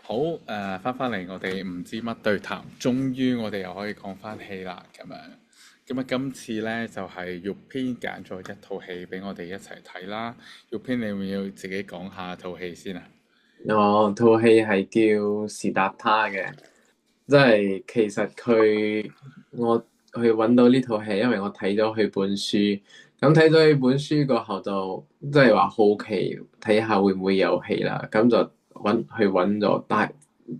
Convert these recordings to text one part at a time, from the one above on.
好翻嚟我哋唔知乜對談，終於我哋又可以講翻戲啦咁樣。咁啊，今次呢，就係玉編揀咗一套戲俾我哋一齊睇啦。玉編，你會要自己講下套戲先啊？我套戲係叫是達他嘅，即係其實我去揾到呢套戲，因為我睇咗佢本書，咁睇咗佢本書過後就即係話好奇睇下會唔會有戲啦，咁就揾咗，但係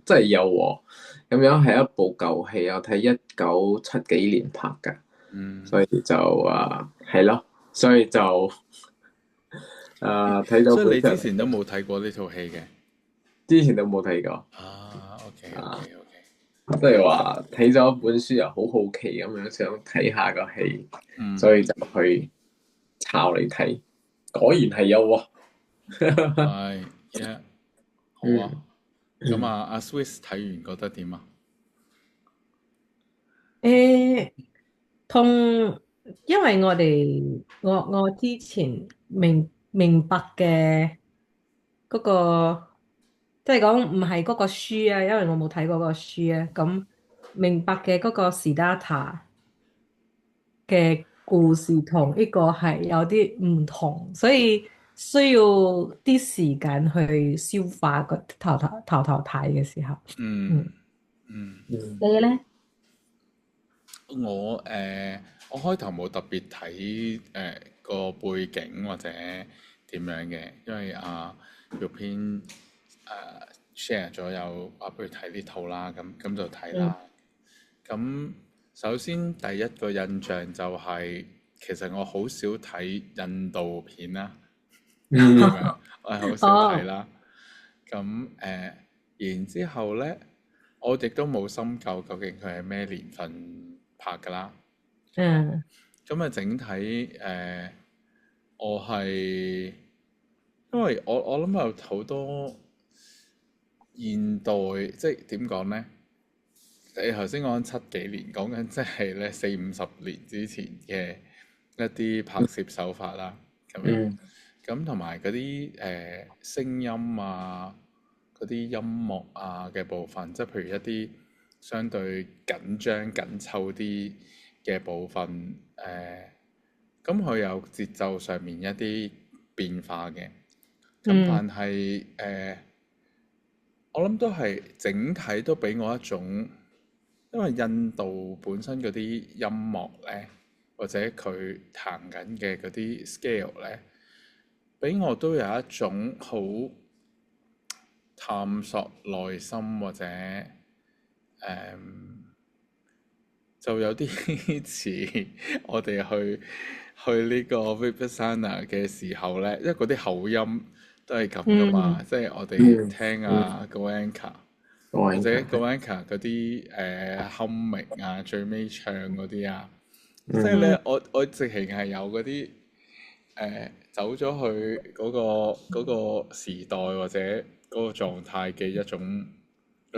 即係有喎，咁樣係一部舊戲，我睇1970幾年拍㗎，嗯，所以就係咯，所以就睇咗所以你之本書，前都冇睇過呢套戲嘅？之前都冇睇過。啊，OK 啊。OK OK。即係話睇咗本書又好好奇咁樣想睇下個戲，嗯，所以就去抄嚟睇，果然係有喎。係，yeah，好啊。嗯咁啊，嗯阿 Swiss 睇完覺得點啊？誒，同因為我之前明白嘅嗰個，即係講唔係嗰個書啊，因為我冇睇過嗰個書啊。咁明白嘅嗰個 Siddhartha 嘅故事同呢個係有啲唔同，所以需要啲時間去消化個頭睇嘅時候。嗯嗯，嗯。嗯你咧？我開頭冇特別睇個背景或者點樣嘅，因為玉編share 咗有話不如睇呢套啦，咁就睇嗯，啦。咁首先第一個印象就係、其實我好少睇印度片啦，咁樣我係好少睇哦，啦。咁然之後呢，我亦都冇深究究竟佢係咩年份拍㗎啦。嗯咁啊，整體我係因為我諗有好多現代，即係點講呢？你頭先講七幾年，講緊即係咧40-50年之前嘅一啲拍攝手法啦，咁樣。嗯咁同埋嗰啲聲音啊，嗰啲音樂啊嘅部分，即係譬如一啲相對緊張緊湊啲嘅部分，咁佢有節奏上面一啲變化嘅。咁嗯但係我諗都係整體都俾我一種，因為印度本身嗰啲音樂呢，或者佢彈緊嘅嗰啲 scale 呢，俾我都有一種好探索內心或者就有啲似我哋去呢個 Vipassana 嘅時候呢，因為嗰啲口音都係咁噶嘛，嗯即係我哋嗯聽嗯，Goenka 或者 我應該係 Goenka 嗰啲humming 啊，最尾唱嗰啲啊，即係嗯嗯呢，我直情係有嗰啲走咗去嗰個時代或者嗰個狀態嘅一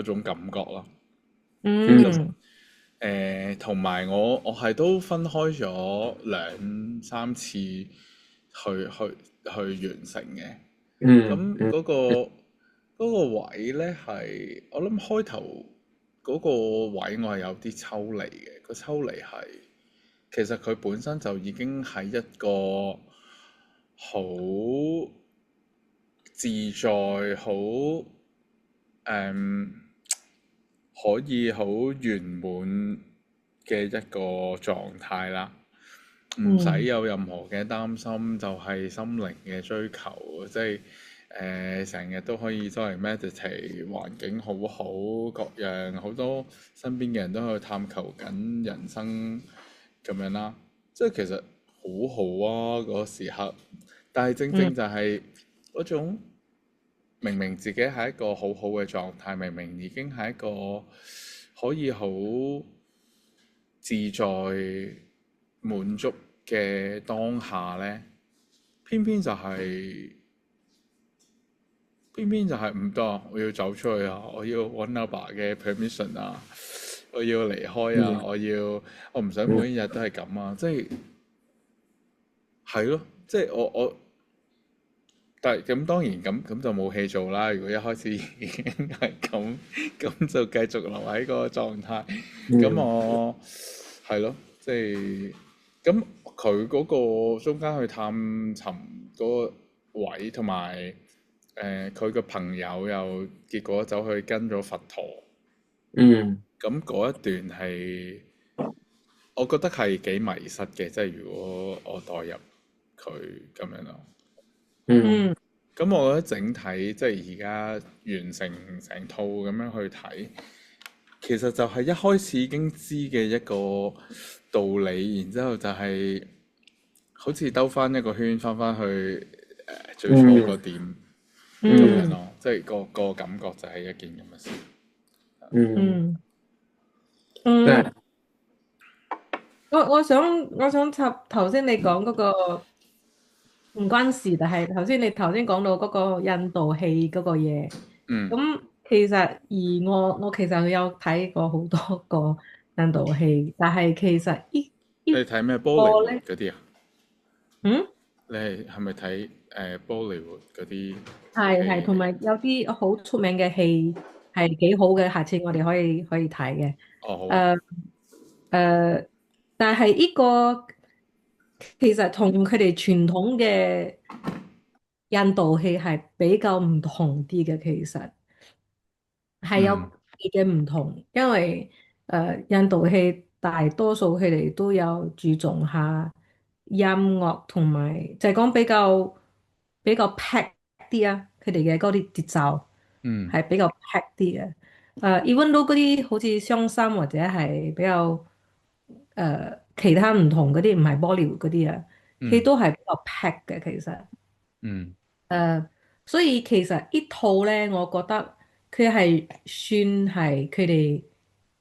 種感覺咯。咁嗯同埋我係都分開咗2-3次去完成嘅。咁嗯嗯嗰個位呢，係我諗開頭嗰個位我係有啲抽離嘅。個抽離係其實佢本身就已經係一個好自在、好誒可以好圓滿嘅一個狀態啦，唔使嗯有任何嘅擔心，就係心靈嘅追求，即係成日都可以周圍 meditate，環境好好，各樣好多身邊嘅人都喺度探求緊人生咁樣啦，即係其實好好啊嗰個時刻，但係正嗯正就係嗰種。明明自己係一個好好嘅狀態，明明已經係一個可以好自在滿足嘅當下呢，偏偏就係、偏偏就係唔得啊，我要走出去啊！我要揾阿爸嘅 permission 啊！我要離開啊！嗯我唔想每一嗯日都係咁啊！即係咯，即係我但係咁當然咁就冇戲做啦。如果一開始已經係咁就繼續留喺嗰個狀態。咁嗯我係咯，即係咁佢嗰個中間去探尋嗰個位，同埋佢個朋友又結果走去跟咗佛陀。嗯咁嗰一段係我覺得係幾迷失嘅，即係如果我代入佢咁樣咯。嗯嗯咁我覺得整體即係而家完成成套咁樣去睇，其實就係一開始已經知嘅一個道理，然之後就係好似兜翻一個圈，翻返去最初個嗯點咁樣嗯嗯咯，即係個感覺就係一件咁嘅事。嗯，嗯即係嗯，我想插頭先你講嗰個唔關事，但係頭先講到嗰個印度戲嗰個嘢，嗯，咁其實我其實有睇過好多個印度戲，但係其實呢你睇咩玻璃活個咧，嗰啲啊？嗯。你係咪睇玻璃活嗰啲係，同戲？埋有啲好出名嘅戲係幾好嘅，下次我哋可以睇嘅。哦，好啊。誒誒，但係呢個其實同佢哋傳統嘅印度戲係比較唔同啲嘅，其實係有嗯嘅唔同，因為印度戲大多數佢哋都有注重下音樂同埋就係講比較 pack 啲啊，佢哋嘅嗰啲節奏嗯係比較 pack 啲嘅。even 到嗰啲好似傷心或者係比較其他唔同嗰啲唔係 Bollywood 嗰啲啊，佢嗯都係比較 pack 嘅其實。嗯所以其實呢套咧，我覺得佢係算係佢哋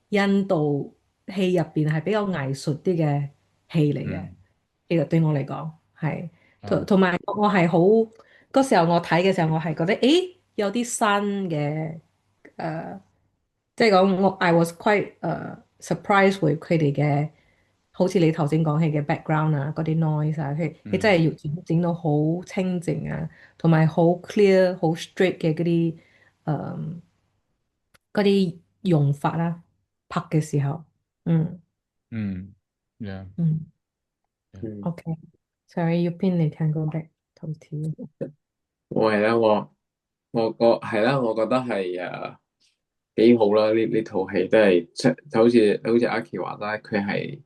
印度戲入邊係比較藝術啲嘅戲嚟嘅。嗯，其實對我嚟講係，同哦，同埋我係好嗰時候我睇嘅時候，我係覺得誒有啲新嘅誒，即係講我 I was quite surprised with 佢哋嘅，好似你頭先講起嘅 background 啊，嗰啲 noise 啊，佢真嗯係要整到好清靜啊。同埋好 clear、好 straight 嘅誒嗰啲用法啦，拍嘅時候，嗯嗯，yeah 嗯 yeah，嗯，，OK，sorry you pin 你 can go back to TV，我係啦，我係啦，我覺得係幾好啦，呢套戲都係即就好似阿 K 話啦，佢係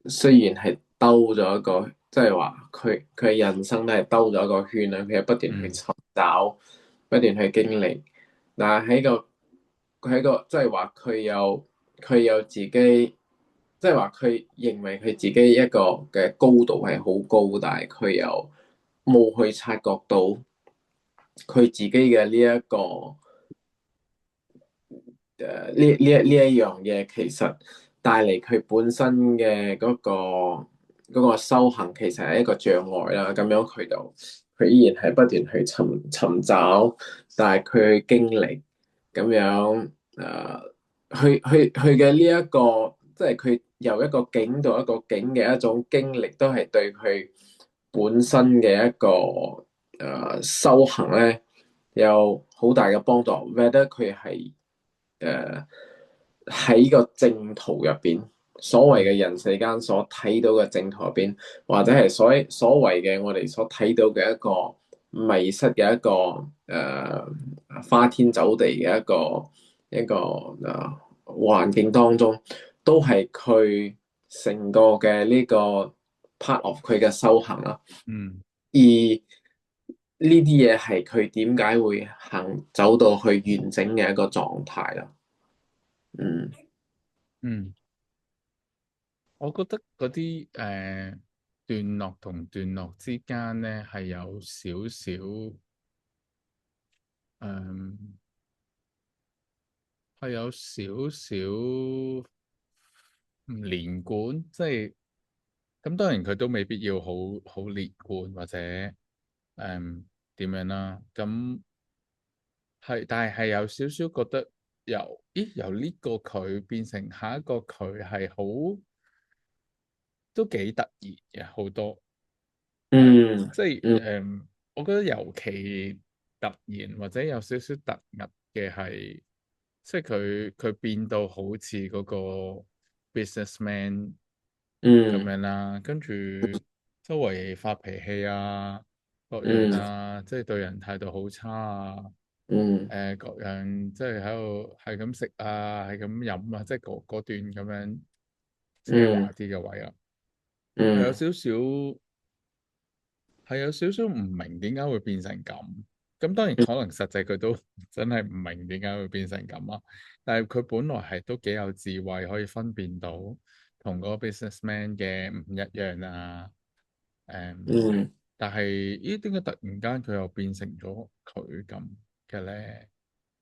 雖然係兜咗一個，即係話佢嘅人生都係兜咗一個圈啦，佢係不斷去嗯尋找，不斷去經歷，但係佢喺個即係話佢有自己，即係話佢認為佢自己一個嘅高度係好高，但係佢又冇去察覺到佢自己嘅呢一個。呢一樣嘢其實帶嚟佢本身嘅嗰個修行，其實係一個障礙啦。咁樣佢依然係不斷去尋找，但係佢去經歷咁樣去嘅呢一個，即係佢由一個境到一個境嘅一種經歷，都係對佢本身嘅一個修行咧有好大嘅幫助。whether 佢係誒喺個正途入邊，所謂嘅人世間所睇到嘅正途入邊，或者係所謂嘅我哋所睇到嘅一個迷失嘅一個花天酒地嘅一個環境當中，都係佢成個嘅呢個 part of 佢嘅修行啦。嗯而呢啲嘢係佢點解會走到去完整嘅一個狀態啦。嗯嗯，我覺得嗰啲段落同段落之間咧係有少少誒係有少少唔連貫，即係咁當然佢都未必要好連貫或者點樣啦。咁係，但係有少少覺得由呢個佢變成下一個佢係都幾突然嘅好多。係嗯即係嗯我覺得尤其突然或者有少少突兀嘅係，即係佢變到好似嗰個 businessman 咁嗯樣啦，跟住周圍發脾氣啊，各樣嗯啊，即係對人態度好差啊，嗯各樣即係喺度係咁食啊，係咁飲啊，即係嗰段咁樣奢華嗯啲嘅位啊，係有嗯少少。係有少少唔明點解會變成咁，咁當然可能實際佢都真係唔明點解會變成咁啊。但係佢本來係都幾有智慧，可以分辨到同嗰個 businessman 嘅唔一樣啊。嗯但係咦點解突然間佢又變成咗佢咁嘅咧？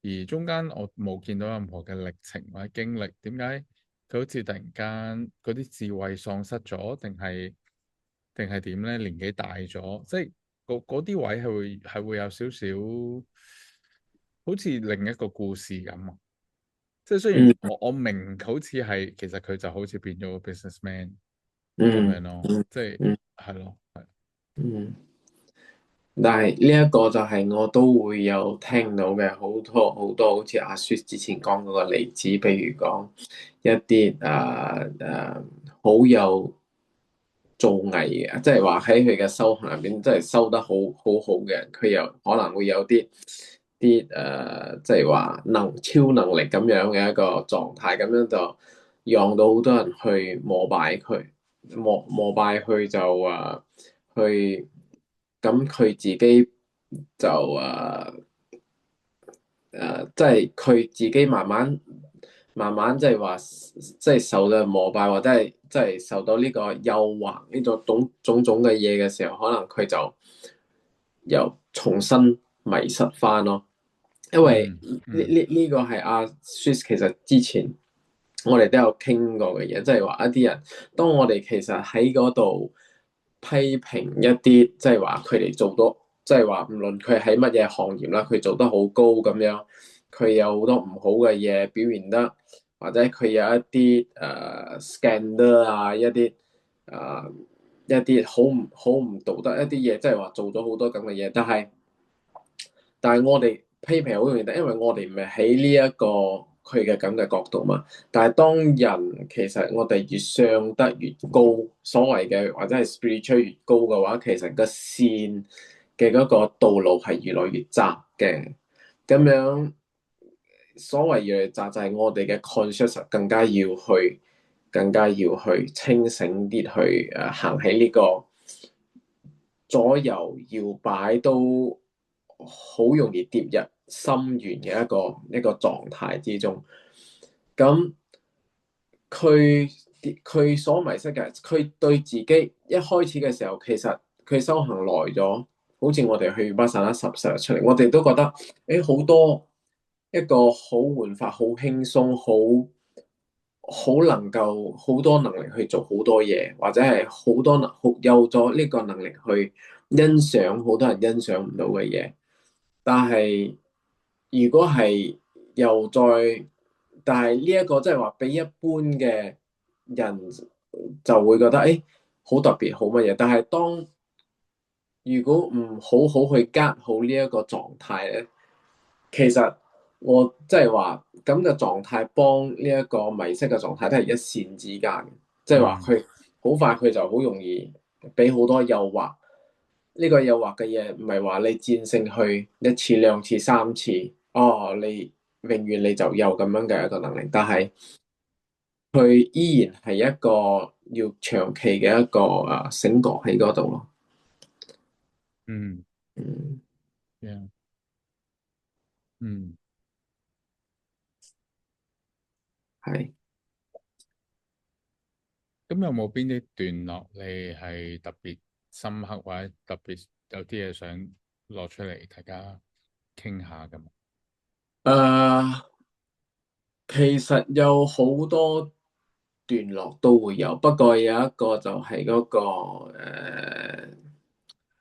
而中間我冇見到任何嘅歷程或者經歷，點解佢好似突然間嗰啲智慧喪失咗，定係點咧？年紀大咗，即係嗰啲位係會有少少好似另一個故事咁啊！即係雖然嗯我明好似係其實佢就好似變咗個 businessman 咁樣嗯咯，嗯即係嗯係咯，係嗯，但係呢一個就係我都會有聽到嘅好多好多，好似阿雪之前講嗰個例子，譬如講一啲好有造詣嘅，即係話喺佢嘅修行入邊，即係修得好嘅人，佢又可能會有啲即係話超能力咁樣嘅一個狀態，咁樣就讓到好多人去膜拜佢，膜拜佢就去，咁佢自己就即係佢自己慢慢即係話，即係受到膜拜，或者係即係受到呢個誘惑呢種種嘅嘢嘅時候，可能佢就又重新迷失翻咯。因為嗯呢嗯呢呢個係阿 Swiss 其實之前我哋都有傾過嘅嘢，即係話一啲人，當我哋其實喺嗰度批評一啲，即係話佢哋做到，即係話唔論佢喺乜嘢行業啦，佢做得好高咁樣，佢有好多唔好嘅嘢表現得，或者佢有一啲scandal 啊，一啲好唔道德一啲嘢，即係話做咗好多咁嘅嘢，但係我哋批評好容易，因為我哋唔係喺呢一個佢嘅咁嘅角度嘛。但係當人其實我哋越上得越高，所謂嘅或者係 spiritual 越高嘅話，其實個線嘅嗰個道路係越來越窄嘅。咁樣所謂越來越窄，就係我哋嘅 conscious 更加要去清醒啲去行喺呢個左右搖擺都好容易跌入深淵嘅一個狀態之中。咁佢佢所迷失嘅，佢對自己一開始嘅時候，其實佢修行耐咗，好似我哋去巴薩拉十日出嚟，我哋都覺得誒好多一個好玩法、好輕鬆、好能夠好多能力去做好多嘢，或者係好多有咗呢個能力去欣賞好多人欣賞唔到嘅嘢。但係如果係又再，但係呢一個即係話俾一般嘅人就會覺得誒好特別好乜嘢，但係當如果唔好好去 get 好呢一個狀態咧，其實我即係話咁嘅狀態幫呢一個迷失嘅狀態都係一線之間，即係話嗯。佢好快佢就好容易俾好多誘惑。呢個誘惑嘅嘢唔係話你戰勝佢一次兩次三次，哦，你永遠你就有咁樣嘅一個能力，但係佢依然係一個要長期嘅一個醒覺喺嗰度咯。嗯嗯，，yeah，嗯，係。咁有冇邊啲段落你係特別深刻或者特別有啲嘢想攞出嚟大家傾下咁？誒，其實有好多段落都會有，不過有一個就係嗰個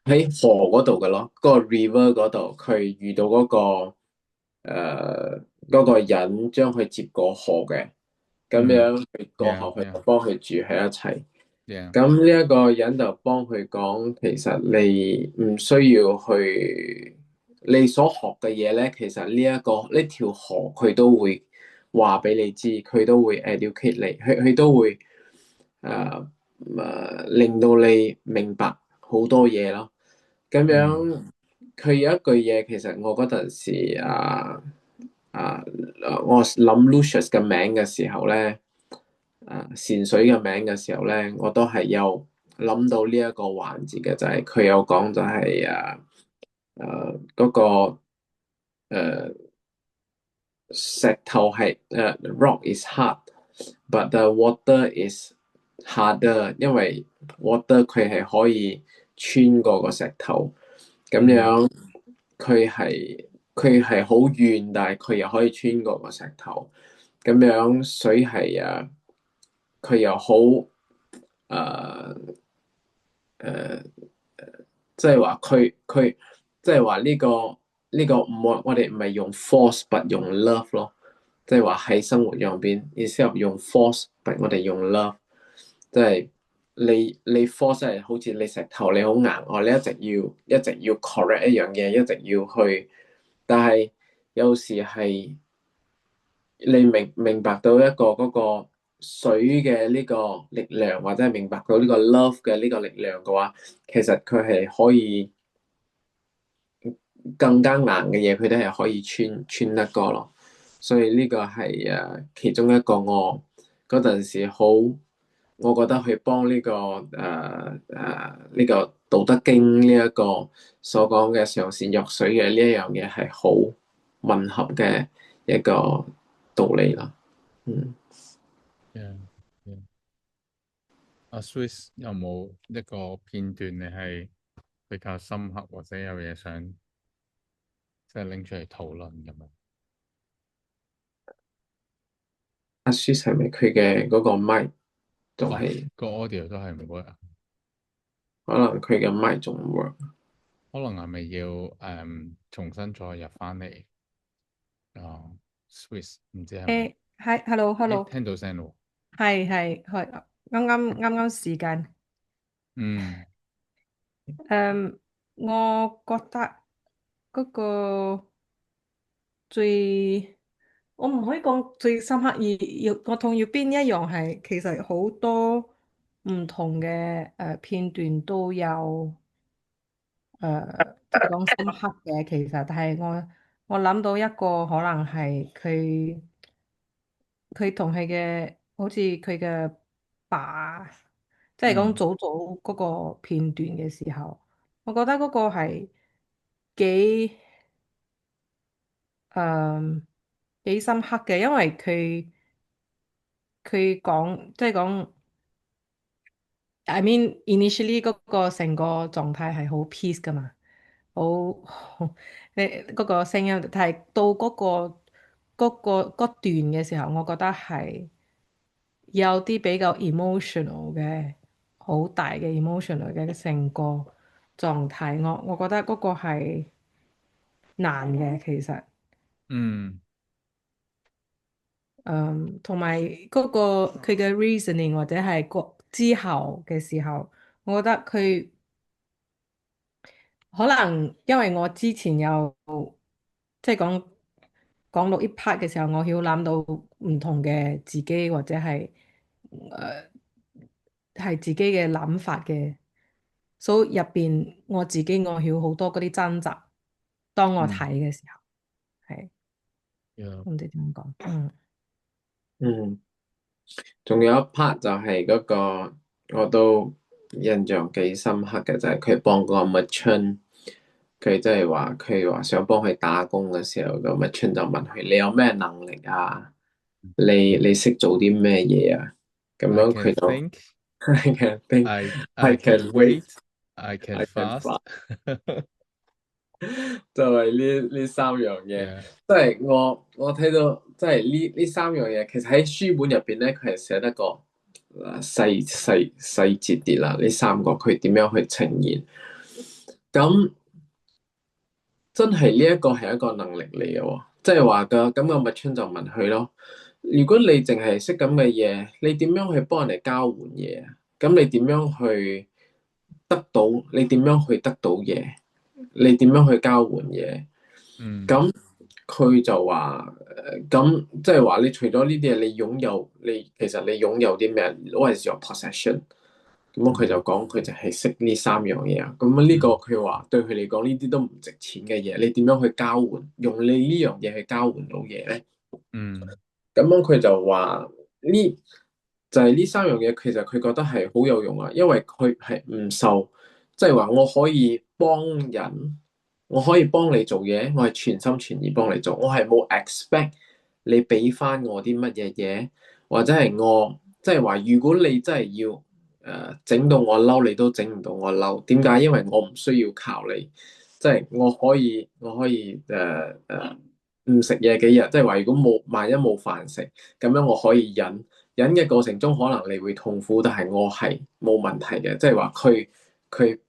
喺河嗰度嘅咯，嗰個 river 嗰度，佢遇到嗰個人將佢接過河嘅，咁嗯樣佢過後佢就，yeah，yeah，幫佢住喺一齊。，yeah，咁呢一個人就幫佢講，其實你唔需要去你所學嘅嘢咧，其實呢條河佢都會話俾你知，佢都會 educate 你，佢都會令到你明白好多嘢咯。咁嗯樣佢有一句嘢，其實我嗰陣時我諗 Lucius 嘅名嘅時候咧。善水嘅名嘅時候咧，我都係有諗到呢一個環節嘅，就係佢有講就係嗰個石頭係rock is hard，but the water is harder，因為 water 佢係可以穿過個石頭，咁嗯樣佢係好遠，但係佢又可以穿過個石頭，咁樣水係佢又好誒誒，即係話佢即係話呢個我哋唔係用 force but 用 love 咯，即係話喺生活上邊，instead of 用 force but 我哋用 love，即係你 force 係好似你石頭你好硬，你一直要 correct 一樣嘢，一直要去，但係有時係。你明白到一個嗰個水嘅呢個力量，或者係明白到呢個 love 嘅呢個力量嘅話，其實佢係可以更加硬嘅嘢，佢都係可以穿得過咯。所以呢個係其中一個我嗰陣時好，我覺得去幫呢個呢個《道德經》呢一個所講嘅上善若水嘅呢一樣嘢係好吻合嘅一個道理啦。嗯。，yeah，yeah。阿 Swiss 有冇一個片段你係比較深刻，或者有嘢想即係拎出嚟討論咁樣？阿 s 係咪佢嘅嗰個麥仲哦，係個 audio 都係唔 work 啊，可能佢嘅麥仲唔 work？可能係咪要重新再入翻嚟？啊，Swiss 唔知係咪？誒，係，hello 誒， hello，聽到聲咯係，啱啱時間。喎。嗯誒，我覺得嗰個最，我唔可以講最深刻，我同意邊一樣係，其實好多唔同嘅片段都有即係講深刻嘅，其實，但係我諗到一個可能係佢同佢嘅，好似佢嘅爸，即係講嗯早早嗰個片段嘅時候，我覺得嗰個係幾誒幾深刻嘅，因為佢講即係講，I mean initially 嗰個成個狀態係好 peace 噶嘛。好，你嗰個聲音，但係到嗰段嘅時候，我覺得係有啲比較 emotional 嘅，好大嘅 emotional 嘅成個狀態。我覺得嗰個係難嘅，其實，嗯同埋嗰個佢嘅 reasoning 或者係個之後嘅時候，我覺得佢。可能因為我之前有即係講到呢 part 嘅時候，我曉諗到唔同嘅自己或者誒係自己嘅諗法嘅，所以入邊我曉好多嗰啲掙扎。當我嗯睇嘅時候，係，yeah，唔知點樣講，嗯嗯，仲有一 part 就係嗰個我都印象幾深刻嘅，就係佢幫個麥春，佢即係話佢話想幫佢打工嘅時候，個麥春就問佢：你有咩能力啊？你識做啲咩嘢啊？咁I 樣 can 佢就 think, I can think, I I can can wait, wait, I can I can fast fly。就係呢三樣嘢，yeah，即係我睇到，即係呢三樣嘢，其實喺書本入邊咧，佢係寫得個細節啲啦。呢三個佢點樣去呈現？咁真係呢一個係一個能力嚟嘅喎，即係話噶，咁個麥春就問佢咯。如果你淨係識咁嘅嘢，你點樣去幫人哋交換嘢啊？咁你點樣去得到？你點樣去得到嘢？你點樣去交換嘢？嗯咁佢就話咁即係話你除咗呢啲嘢，你擁有其實你擁有啲咩？What is your possession？咁佢就講佢就係識呢三樣嘢啊。咁呢個佢話對佢嚟講呢啲都唔值錢嘅嘢，你點樣去交換？用你呢樣嘢去交換到嘢咧？嗯咁樣佢就話呢就係呢三樣嘢，其實佢覺得係好有用啊，因為佢係唔受，即係話我可以幫人，我可以幫你做嘢，我係全心全意幫你做，我係冇 expect 你俾翻我啲乜嘢嘢，或者係我即係話，如果你真係要整到我嬲，你都整唔到我嬲，點解？因為我唔需要靠你，即係我可以唔食嘢幾日，即係話如果萬一冇飯食，咁樣我可以忍。忍嘅過程中，可能你會痛苦，但係我係冇問題嘅，即係話佢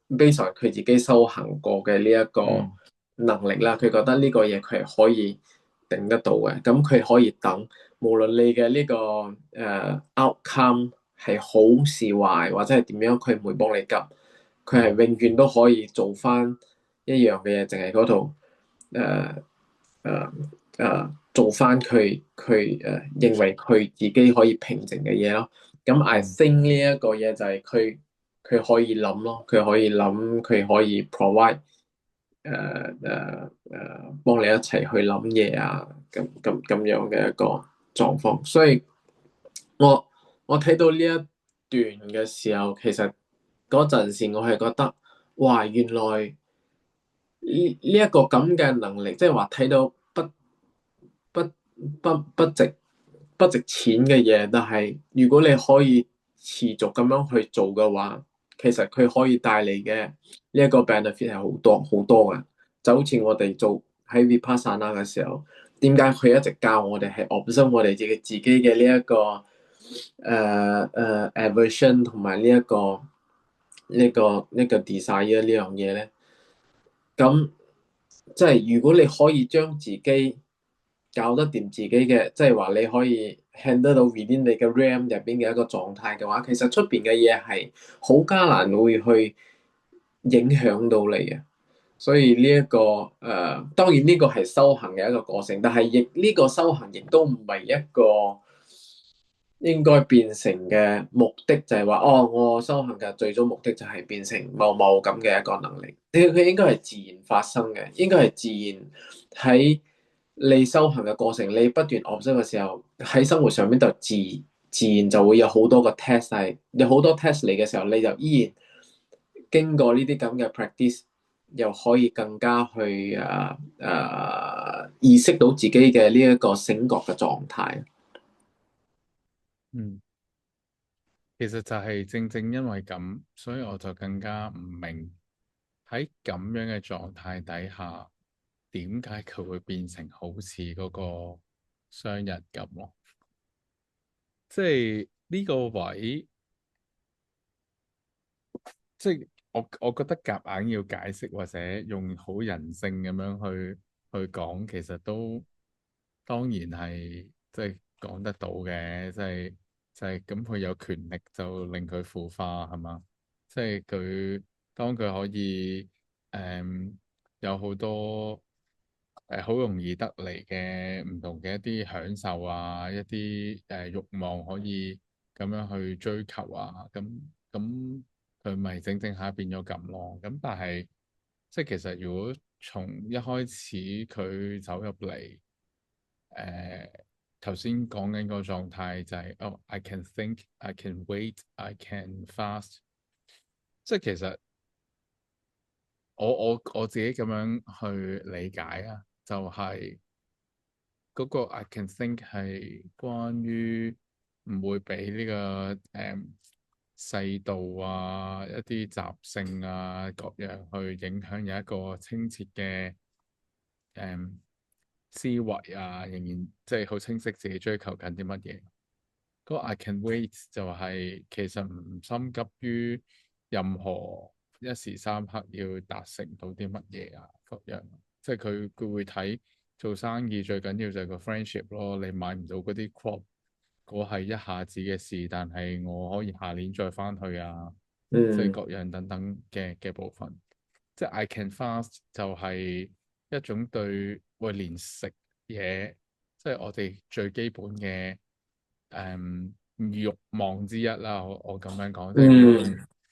base on 佢自己修行過嘅呢一個嗯能力啦，佢覺得呢個嘢佢係可以頂得到嘅，咁佢可以等，無論你嘅呢個outcome 係好是壞，或者係點樣，佢唔會幫你急，佢係永遠都可以做翻一樣嘅嘢，淨係嗰度誒誒做翻佢認為佢自己可以平靜嘅嘢咯。咁 I think 呢一個嘢就係佢可以諗咯，佢可以諗，佢可以 provide 幫你一齊去諗嘢啊，咁樣嘅一個狀況。所以我我睇到呢一段嘅時候，其實嗰陣時我係覺得，哇！原來呢一個咁嘅能力，即係話睇到不不值錢嘅嘢，但係如果你可以持續咁樣去做嘅話，其實佢可以帶嚟嘅呢一個 benefit 係好多好多嘅。就好似我哋做喺 Vipassana 嘅時候，點解佢一直教我哋係 observe 我哋自己嘅呢一個aversion 同埋呢個 desire 呢樣嘢咧？咁即係如果你可以將自己搞得掂自己嘅，即係話你可以 handle 到 within 你嘅 RAM 入邊嘅一個狀態嘅話，其實出邊嘅嘢係好艱難會去影響到你嘅。所以呢、一個當然呢個係修行嘅一個過程，但係亦呢個修行亦都唔係一個應該變成嘅目的，就係話哦，我修行嘅最終目的就係變成某某咁嘅一個能力。佢應該係自然發生嘅，應該係自然喺你修行嘅過程，你不斷 observe 嘅時候，喺生活上面就自然就會有好多個 test 係有好多 test 嚟嘅時候，你就依然經過呢啲咁嘅 practice，又可以更加去意識到自己嘅呢一個醒覺嘅狀態。嗯，其實就係正正因為咁，所以我就更加唔明喺咁樣嘅狀態底下，點解佢會變成好似嗰個商人咁咯？即係呢個位，即係我覺得夾硬要解釋或者用好人性咁樣去講，其實都當然係即係講得到嘅，即係咁佢有權力就令佢腐化係嘛？即係佢當佢可以誒有好多好容易得嚟嘅唔同嘅一啲享受啊，一啲慾望可以咁樣去追求啊，咁佢咪整整下變咗咁咯。咁但係即係其實如果從一開始佢走入嚟，誒頭先講緊個狀態就係哦，I can think, I can wait, I can fast。即係其實我自己咁樣去理解啊，就係嗰個 I can think 係關於唔會俾呢個世道啊、一啲習性啊各樣去影響，有一個清澈嘅誒思維啊，仍然即係好清晰自己追求緊啲乜嘢。嗰個 I can wait 就係其實唔心急於任何一時三刻要達成到啲乜嘢啊各樣，即係佢會睇做生意最緊要就係個 friendship 咯。你買唔到嗰啲 crop，果係一下子嘅事，但係我可以下年再翻去啊，即係各樣等等嘅部分。即係 I can fast 就係一種對連食嘢，即係我哋最基本嘅慾望之一啦。我咁樣講，即係如果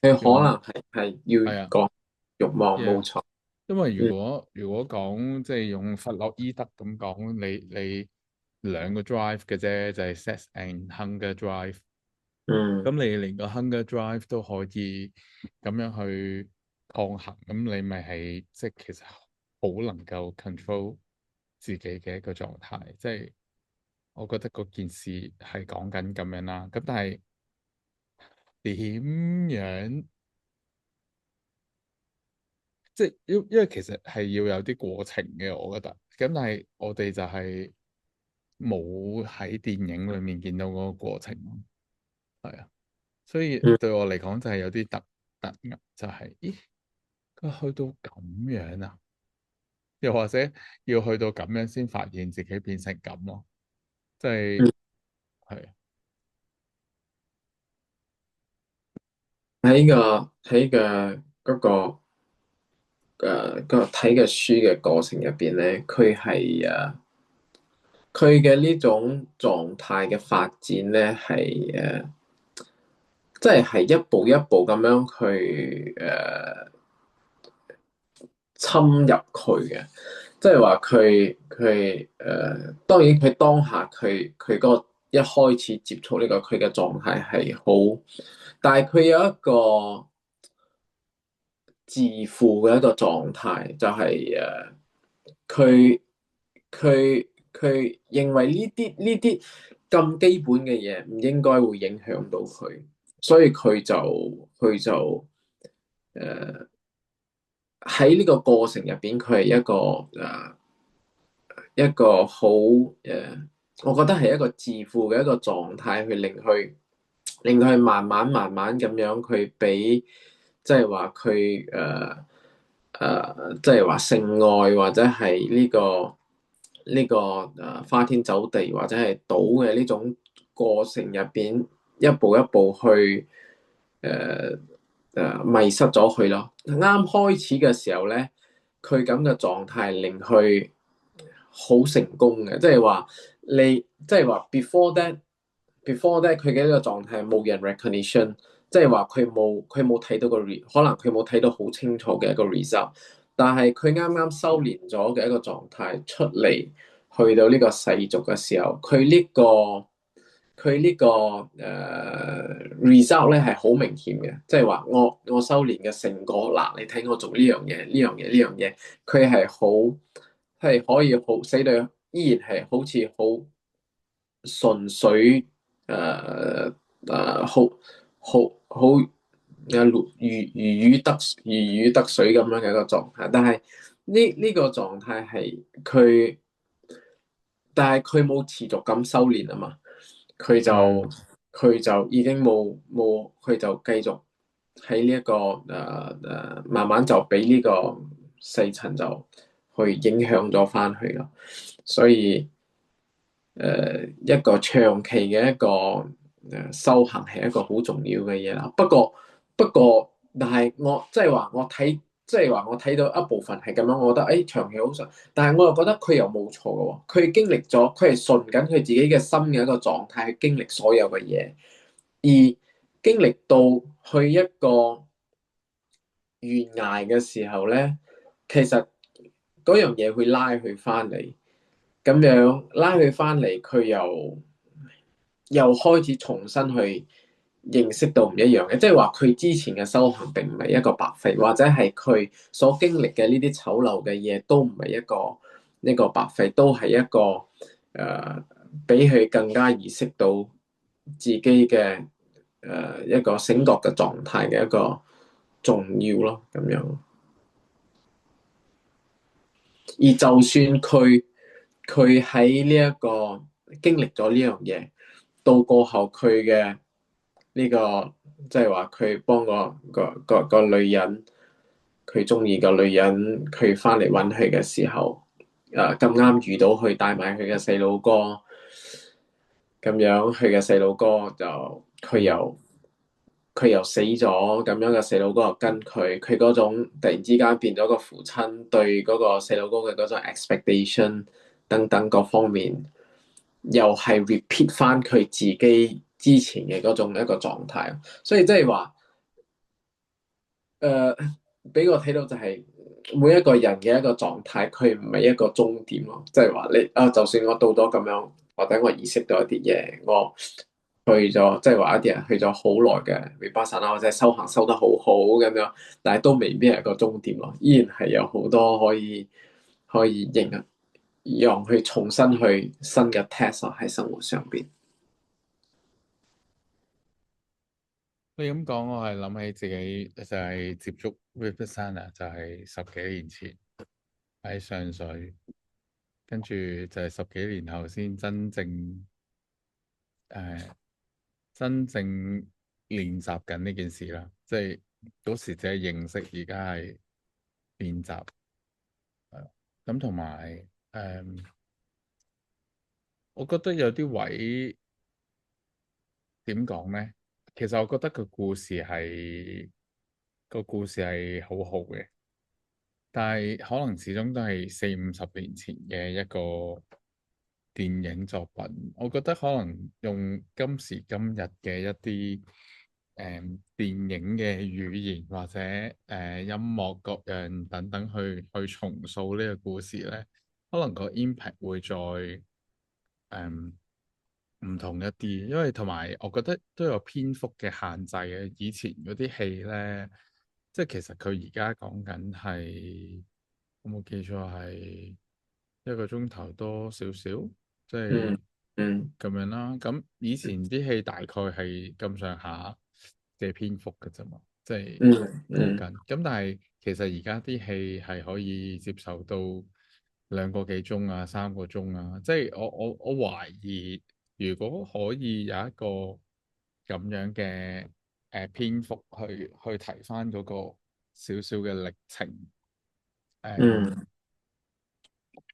佢可用能係要係啊講慾望冇，yeah，錯。因為如果講即係用弗洛伊德咁講，你兩個 drive 嘅啫，就係 sex and hunger drive。咁你連個 hunger drive 都可以咁樣去抗衡，咁你咪係即係其實好能夠 control 自己嘅一個狀態。即係我覺得嗰件事係講緊咁樣啦。咁但係點樣？即係因為其實係要有啲過程嘅，我覺得。咁但係我哋就係冇喺電影裏面見到嗰個過程咯。係啊，所以對我嚟講就係有啲突兀，就係咦，佢去到咁樣啊？又或者要去到咁樣先發現自己變成咁咯？即係係喺嗰個睇嘅書嘅過程入邊咧，佢嘅呢種狀態嘅發展咧即係一步一步咁樣去侵入佢嘅，即係話當然佢當下佢嗰個一開始接觸呢個佢嘅狀態係好，但係佢有一個自負嘅一個狀態，就係佢佢認為呢啲咁基本嘅嘢唔應該會影響到佢，所以佢就喺呢個過程入邊，佢係一個好我覺得係一個自負嘅一個狀態，去令佢慢慢咁樣佢俾即係話佢即係話性愛或者係呢個花天酒地或者係賭嘅呢種過程入邊，一步一步去迷失咗佢咯。啱開始嘅時候咧，佢咁嘅狀態令佢好成功嘅，即係話即係話 before that 佢嘅呢個狀態冇人 recognition，即係話佢冇睇到可能佢冇睇到好清楚嘅一個 result，但係佢啱啱修煉咗嘅一個狀態出嚟，去到呢個世俗嘅時候，佢呢個result 咧係好明顯嘅，即係話我修煉嘅成果嗱，你睇我做呢樣嘢，呢樣嘢，呢樣嘢，佢係可以好死對，依然係好似好純粹好如魚得水咁樣嘅一個狀態，但係呢個狀態係佢，但係佢冇持續咁修煉啊嘛。佢就已經佢就繼續喺呢一個慢慢就俾呢個細塵就去影響咗翻去咯，所以一個長期嘅一個修行係一個好重要嘅嘢啦。不過，但係我睇到一部分係咁樣，我覺得長期好順，但係我又覺得佢又冇錯嘅喎。佢經歷咗，佢係順緊佢自己嘅心嘅一個狀態去經歷所有嘅嘢，而經歷到去一個懸崖嘅時候咧，其實嗰樣嘢會拉佢翻嚟，咁樣拉佢翻嚟，佢又開始重新去認識到唔一樣嘅，即係話佢之前嘅修行並唔係一個白費，或者係佢所經歷嘅呢啲醜陋嘅嘢都唔係一個白費，都係一個比佢更加意識到自己嘅一個醒覺嘅狀態嘅一個重要咯，咁樣。而就算佢喺呢一個經歷咗呢樣嘢，到過後佢嘅呢個即係話佢幫個女人，佢中意個女人，佢翻嚟揾佢嘅時候，咁啱遇到佢帶埋佢嘅細佬哥，咁樣佢嘅細佬哥就佢又死咗，咁樣嘅細佬哥又跟佢嗰種突然之間變咗個父親對嗰個細佬哥嘅嗰種 expectation 等等各方面，又係 repeat 翻佢自己之前嘅嗰種一個狀態，所以即係話誒，俾我睇到就係每一個人嘅一個狀態，佢唔係一個終點咯，即係話你就算我到咗咁樣，或者我意識到一啲嘢，我去咗，即係話一啲人去咗好耐嘅維巴散啦，或者修行修得好好咁樣，但係都未必係個終點咯，依然係有好多可以讓佢重新去新嘅 test 喺生活上邊。你咁講，我係諗起自己就係接觸 Vipassana，就係十幾年前喺上水，跟住就係十幾年後先誒真正練習緊呢件事啦。即係嗰時只係認識，而家係練習。咁同埋我覺得有啲位點講呢？其實我覺得個故事係好好嘅。但係可能始終都係40-50年前嘅一個電影作品，我覺得可能用今時今日嘅一啲電影嘅語言或者音樂各樣等等去重塑呢個故事咧，可能個 impact 會再唔同一啲，因為同埋我覺得都有篇幅嘅限制嘅。以前嗰啲戲咧，即係其實佢而家講緊係，我冇記錯係1個鐘頭多少少，即嗯係嗯咁樣啦。咁以前啲戲大概係咁上下嘅篇幅嘅啫嘛，即係嗯嗯講緊。咁但係其實而家啲戲係可以接受到2個幾鐘啊、3個鐘啊，即係我懷疑。如果可以有一個咁樣嘅篇幅去提翻嗰個少少嘅歷程，誒、嗯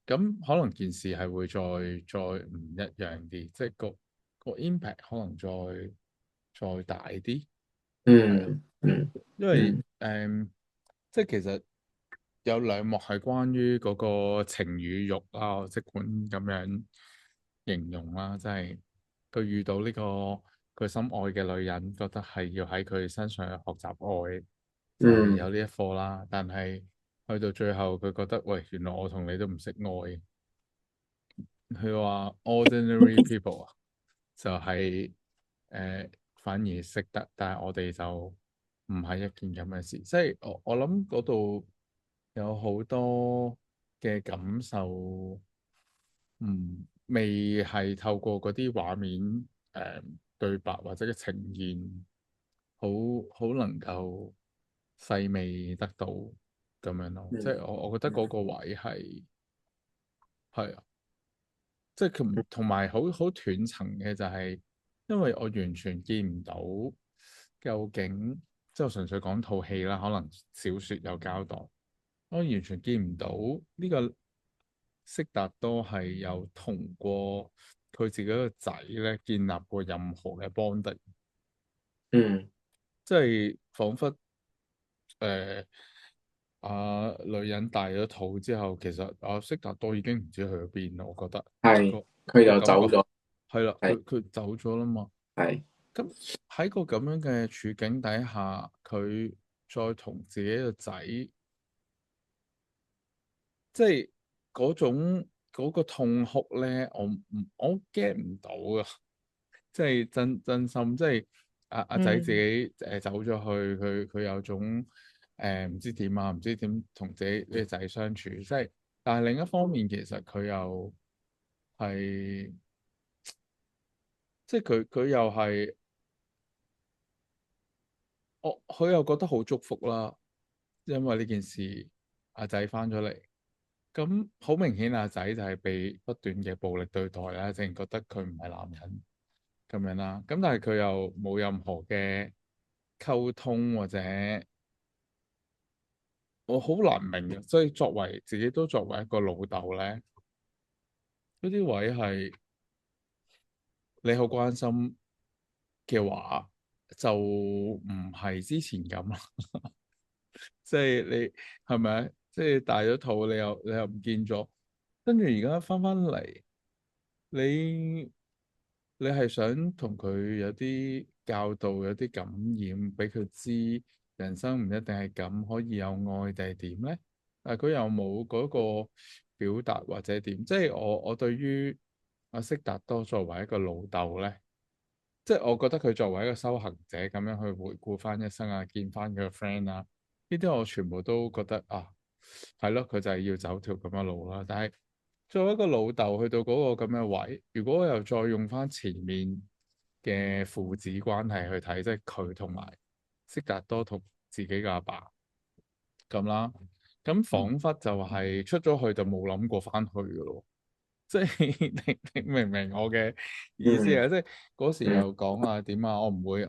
咁可能件事係會再唔一樣啲，即係個 impact 可能再大啲，係啊，嗯嗯因為嗯即係其實有2幕係關於嗰個情與慾啦，我即管咁樣形容啦，即係佢遇到呢個佢心愛嘅女人，覺得係要喺佢身上學習愛，就係有嗯呢一課啦。但係去到最後，佢覺得喂，原來我同你都唔識愛。佢話 ordinary people 啊，就係、反而識得，但係我哋就唔係一件咁嘅事。即係我諗嗰度有好多嘅感受，未係透過嗰啲畫面對白或者嘅呈現，好好能夠細味得到咁樣咯。即係嗯我覺得嗰個位係啊。即係佢同埋好斷層嘅就係，因為我完全見唔到究竟，即係我純粹講套戲啦，可能小説有交代，我完全見唔到呢個悉達多係有同過佢自己個仔咧建立過任何嘅邦迪，嗯即係彷彿女人大咗肚之後，其實悉達多已經唔知去咗邊咯，我覺得係，個佢個感覺。就走咗。係啦，係佢走咗啦嘛。係咁喺個咁樣嘅處境底下，佢再同自己個仔，即係嗰種嗰個痛哭咧，我 get 唔到啊！即係真心，即係阿仔自嗯己走咗去，佢有種唔知點啊，唔知點同自己呢個仔相處，即係但係另一方面，其實佢又係即係佢又係。佢又覺得好祝福啦，因為呢件事阿仔翻咗嚟，咁好明顯阿仔就係被不斷嘅暴力對待啦，淨係覺得佢唔係男人咁樣啦，咁但係佢又冇任何嘅溝通或者我好難明嘅，所以作為一個老豆咧，嗰啲位係你好關心嘅話，就唔係之前咁啦。即係你係咪啊？即係大咗肚，你又唔見咗，跟住而家翻返嚟，你你係想同佢有啲教導，有啲感染，俾佢知人生唔一定係咁，可以有愛定係點咧？但係佢又冇嗰個表達或者點？即係我對於阿悉達多作為一個老豆咧。即係我覺得佢作為一個修行者咁樣去回顧翻一生啊，見翻佢個 friend 啊，呢啲我全部都覺得啊，係咯，佢就係要走條咁嘅路啦。但係作為一個老豆去到嗰個咁嘅位，如果我又再用翻前面嘅父子關係去睇，即係佢同埋悉達多同自己嘅阿爸咁啦，咁彷彿就係出咗去就冇諗過翻去嘅咯。即係你明唔明我嘅意思嗯啊？即係嗰時嗯又講啊點啊，我唔會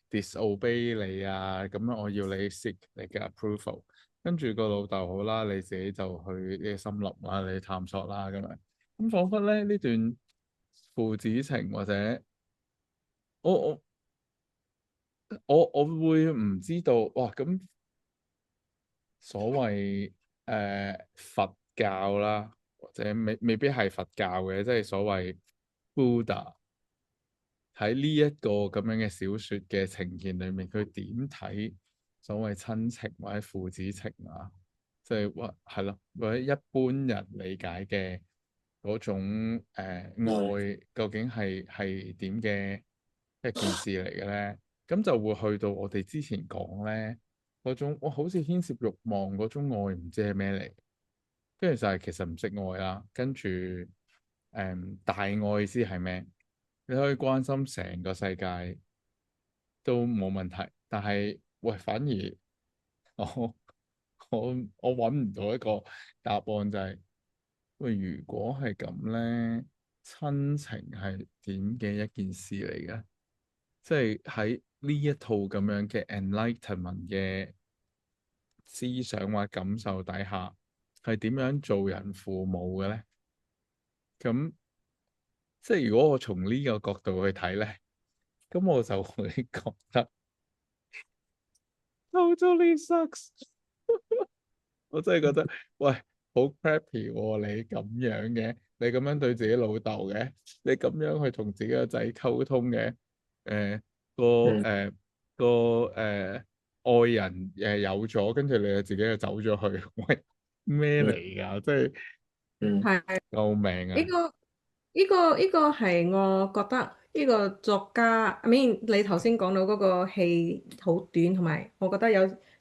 disobey 你啊，咁樣我要你 seek 你嘅 approval。跟住個老豆好啦，你自己就去呢個森林啦，你探索啦咁樣。咁彷彿咧呢段父子情或者我我我會唔知道哇咁所謂佛教啦，或者未必係佛教嘅，即係所謂 Buddha。喺呢一個咁樣嘅小説嘅呈現裏面，佢點睇所謂親情或者父子情啊？即係或係咯，或者一般人理解嘅嗰種愛，究竟係點嘅一件事嚟嘅咧？咁就會去到我哋之前講咧嗰種，我好似牽涉慾望嗰種愛，唔知係咩嚟。跟住就係其實唔識愛啦。跟住大愛意思係咩？你可以關心成個世界都冇問題，但係喂，反而我我揾唔到一個答案，就係喂，如果係咁咧，親情係點嘅一件事嚟嘅？即係喺呢一套咁樣嘅 enlightenment 嘅思想或感受底下，係點樣做人父母嘅咧？咁即係如果我從呢個角度去睇咧，咁我就會覺得 totally sucks。我真係覺得，喂，好 crappy 喎，你咁樣嘅，你咁樣對自己老豆嘅，你咁樣去同自己個仔溝通嘅，誒、個嗯誒、個愛人有咗，跟住你又自己又走咗去，喂，咩嚟嗯㗎？即係嗯係救命啊！呢個呢個係我覺得呢個作家，I mean 你頭先講到嗰個戲好短，同埋我覺得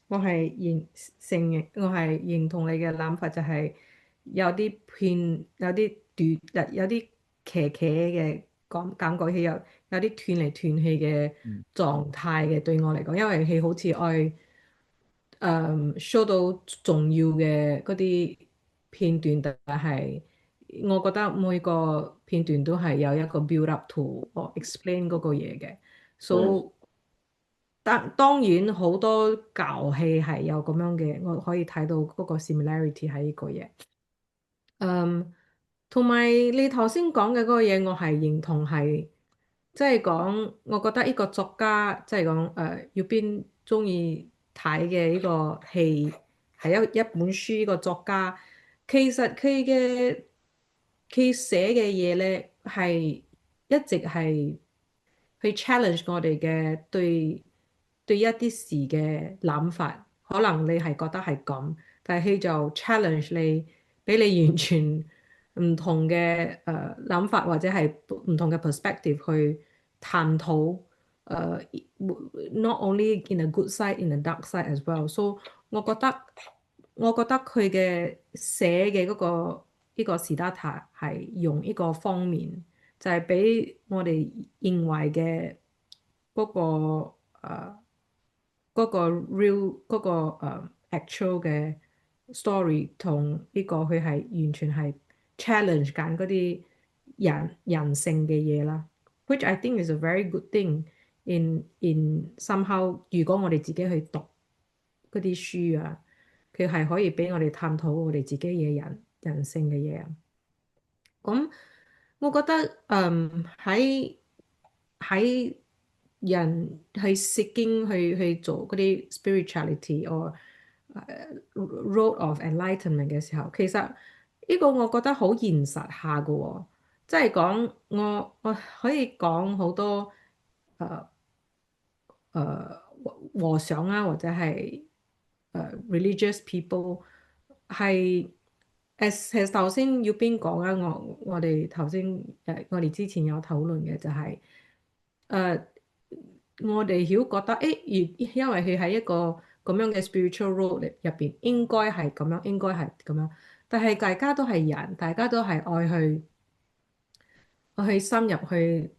我係認同你嘅諗法，就係有啲片有啲短，有啲騎騎嘅感覺戲，有啲斷嚟斷去嘅嗯狀態嘅，對我嚟講，因為戲好似愛。show 到重要嘅嗰啲片段，但係我覺得每個片段都係有一個 build up to 或 explain 嗰個嘢嘅嗯，so 當然好多舊戲係有咁樣嘅，我可以睇到嗰個 similarity 喺呢個嘢。嗯，同埋你頭先講嘅嗰個嘢，我係認同係，即係講，我覺得呢個作家，即係講要邊中意睇嘅呢個戲，係一本書，呢個作家其實佢寫嘅嘢咧，係一直係去 challenge 我哋嘅對一啲事嘅諗法，可能你係覺得係咁。但係佢就 challenge 你，俾你完全唔同嘅諗法，或者係唔同嘅 perspective 去探討not only in a good side in a dark side as well。So 我覺得佢嘅寫嘅嗰個呢個 Siddhartha 係用呢個方面，就係俾我哋認為嘅嗰個嗰個 real 嗰個actual 嘅 story 同呢個佢係完全係 challenge 緊嗰啲人性嘅嘢啦，which I think is a very good thing in somehow。如果我哋自己去讀嗰啲書啊，佢係可以俾我哋探討我哋自己嘅人性嘅嘢啊。咁我覺得喺喺人去 seeking 去做嗰啲 spirituality or road of enlightenment 嘅時候，其實呢個我覺得好現實下嘅喎，即係講我可以講好多誒和尚啊，或者係religious people 係 as 頭先要邊講啊，我哋頭先我哋之前有討論嘅就係、誒、我哋曉覺得誒，因為佢喺一個咁樣嘅 spiritual road 入邊，應該係咁樣，應該係咁樣，但係大家都係人，大家都係愛去深入去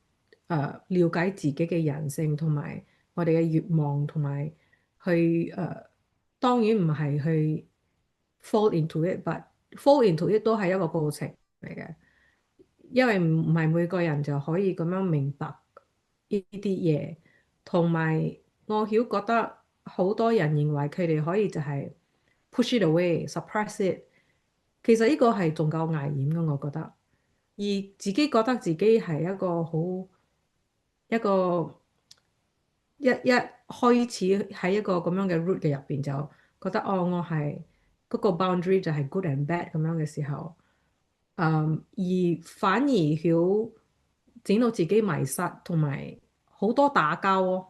了解自己嘅人性同埋我哋嘅願望，同埋去當然唔係去 fall into it，but fall into it 都係一個過程嚟嘅，因為唔係每個人就可以咁樣明白呢啲嘢，同埋我曉覺得好多人認為佢哋可以就係 push it away，suppress it，其實呢個係仲夠危險嘅，我覺得。而自己覺得自己係一個好一個一開始喺一個咁樣嘅 root 嘅入邊，就覺得哦，我係嗰個 boundary 就係 good and bad 咁樣嘅時候，而反而曉整到自己迷失，同埋好多打交喎，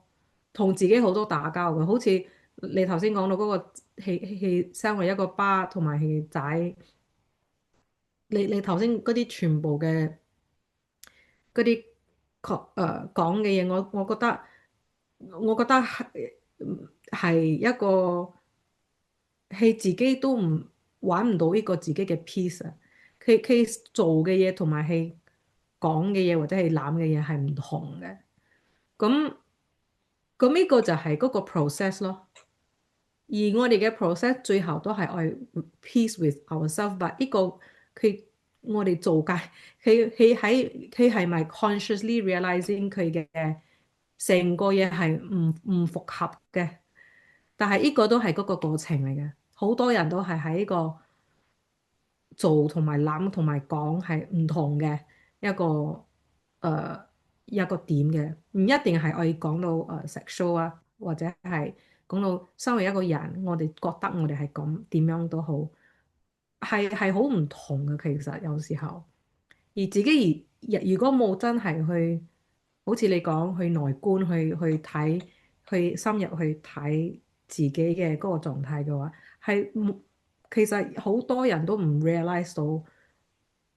同自己好多打交嘅，好似你頭先講到嗰個氣身為一個爸同埋佢仔，你頭先嗰啲全部嘅嗰啲講嘅嘢，我覺得係一個係自己都唔揾唔到呢個自己嘅 peace 啊！佢做嘅嘢同埋係講嘅嘢或者係諗嘅嘢係唔同嘅。咁咁呢個就係嗰個 process 咯。而我哋嘅 process 最後都係愛 peace with ourselves，but 呢個佢我哋做嘅，佢係咪 consciously realizing 佢嘅成個嘢係唔符合嘅？但係呢個都係嗰個過程嚟嘅，好多人都係喺呢個做同埋諗同埋講係唔同嘅一個一個點嘅，唔一定係我哋講到sexual 啊，或者係講到身為一個人，我哋覺得我哋係咁點樣都好，係好唔同嘅其實有時候，而自己如果冇真係去，好似你講去內觀去睇，去深入去睇自己嘅嗰個狀態嘅話，係冇其實好多人都唔 realize 到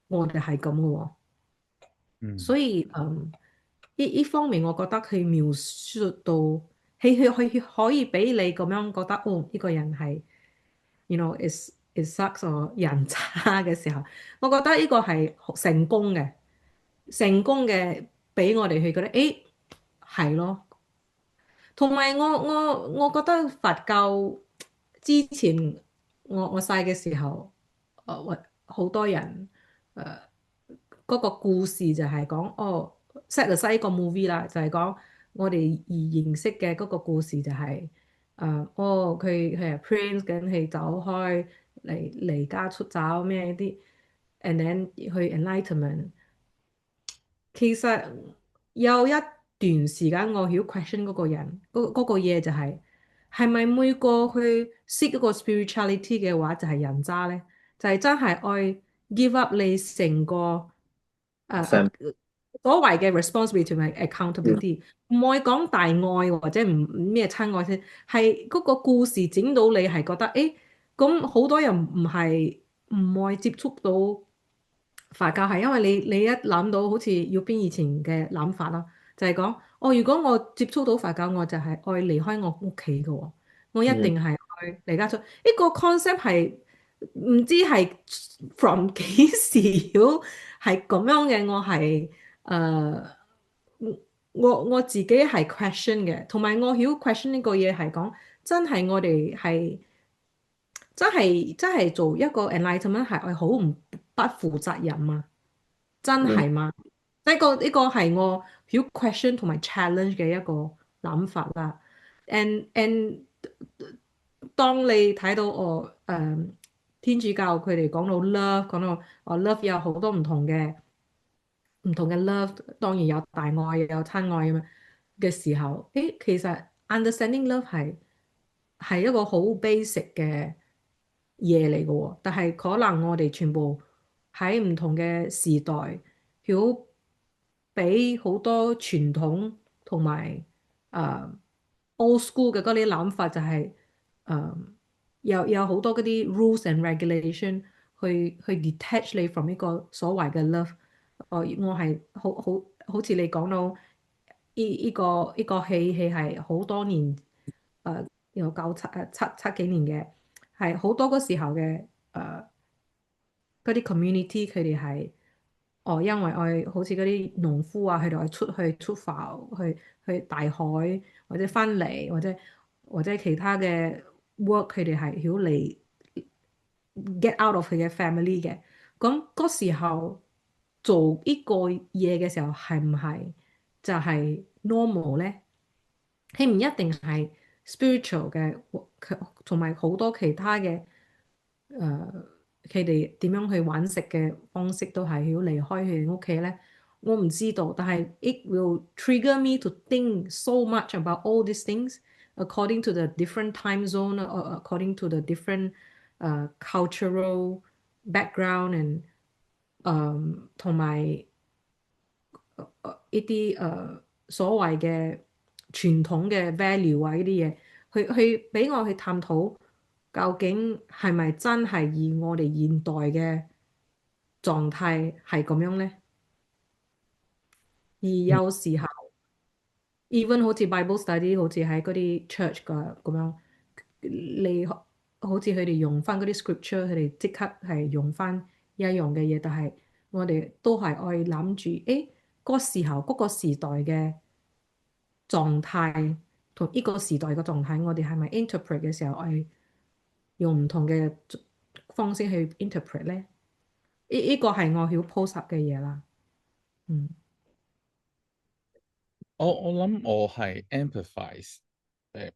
我哋係咁嘅喎。嗯所以呢方面我覺得佢描述到，佢可以俾你咁樣覺得，哦，呢個人係，you know is sucks or 人差嘅時候，我覺得呢個係成功嘅，成功嘅俾我哋去覺得，誒係咯。同埋我覺得佛教之前我細嘅時候，好多人嗰個故事就係講哦，set aside 一個 movie 啦，就係講我哋而認識嘅嗰個故事就係哦佢係 prince 緊係走開離家出走咩啲，and then 去 enlightenment。其實有一段時間我曉 question 嗰個人，嗰個嘢就係咪每個去 seek 嗰個 spirituality 嘅話就係人渣咧？就係真係愛 give up 你成個成所謂嘅 responsibility 同埋 嗯 accountability，唔愛講大愛或者唔咩親愛先，係嗰個故事整到你係覺得誒，咁好多人唔愛接觸到佛教，係因為你一諗到好似要邊以前嘅諗法啦，就係講哦，如果我接觸到佛教，我就係愛離開我屋企嘅喎，我一嗯定係愛離家出。呢個 concept 係唔知係 from 幾時曉係咁樣嘅，誒，我自己係 question 嘅，同埋我曉 question 呢個嘢係講真係我哋係真係做一個 enlightenment 係好唔不負責任啊！真嗯係嗎？呢個係我曉 question 同埋 challenge 嘅一個諗法啦。And 當你睇到天主教佢哋講到 love，講到love 有好多唔同嘅唔同嘅 love，當然有大愛有親愛咁樣嘅時候，其實 understanding love 係一個好 basic 嘅嘢嚟嘅喎，但係可能我哋全部喺唔同嘅時代，要俾好多傳統同埋誒 old school 嘅嗰啲諗法，就係誒有好多嗰啲 rules and regulation 去 detach 你 from 呢個所謂嘅 love。我係好似你講到呢個戲係好多年有九七七幾年嘅，係好多嗰時候嘅嗰啲 community 佢哋係因為我好似嗰啲農夫啊，佢哋係出埠去大海或者翻嚟或者其他嘅 work，佢哋係要嚟 get out of 佢嘅 family 嘅。咁嗰時候做呢個嘢嘅時候係唔係就係 normal 咧？佢唔一定係 spiritual 嘅，同埋好多其他嘅佢哋點樣去揾食嘅方式都係要離開佢哋屋企咧。我唔知道，但係 it will trigger me to think so much about all these things according to the different time zone or according to the different cultural background and 同埋呢啲所謂嘅傳統嘅 value 啊，呢啲嘢，去俾我去探討，究竟係咪真係以我哋現代嘅狀態係咁樣呢？而有時候 even 好似 Bible study，好似喺嗰啲 church 㗎咁樣，你好似佢哋用翻嗰啲 scripture，佢哋即刻係用翻一樣嘅嘢，但係我哋都係愛諗住，嗰時候嗰個時代嘅狀態同呢個時代嘅狀態，我哋係咪 interpret 嘅時候，我哋用唔同嘅方式去 interpret 咧？呢個係我要 post up 嘅嘢啦。嗯我諗我係 empathize，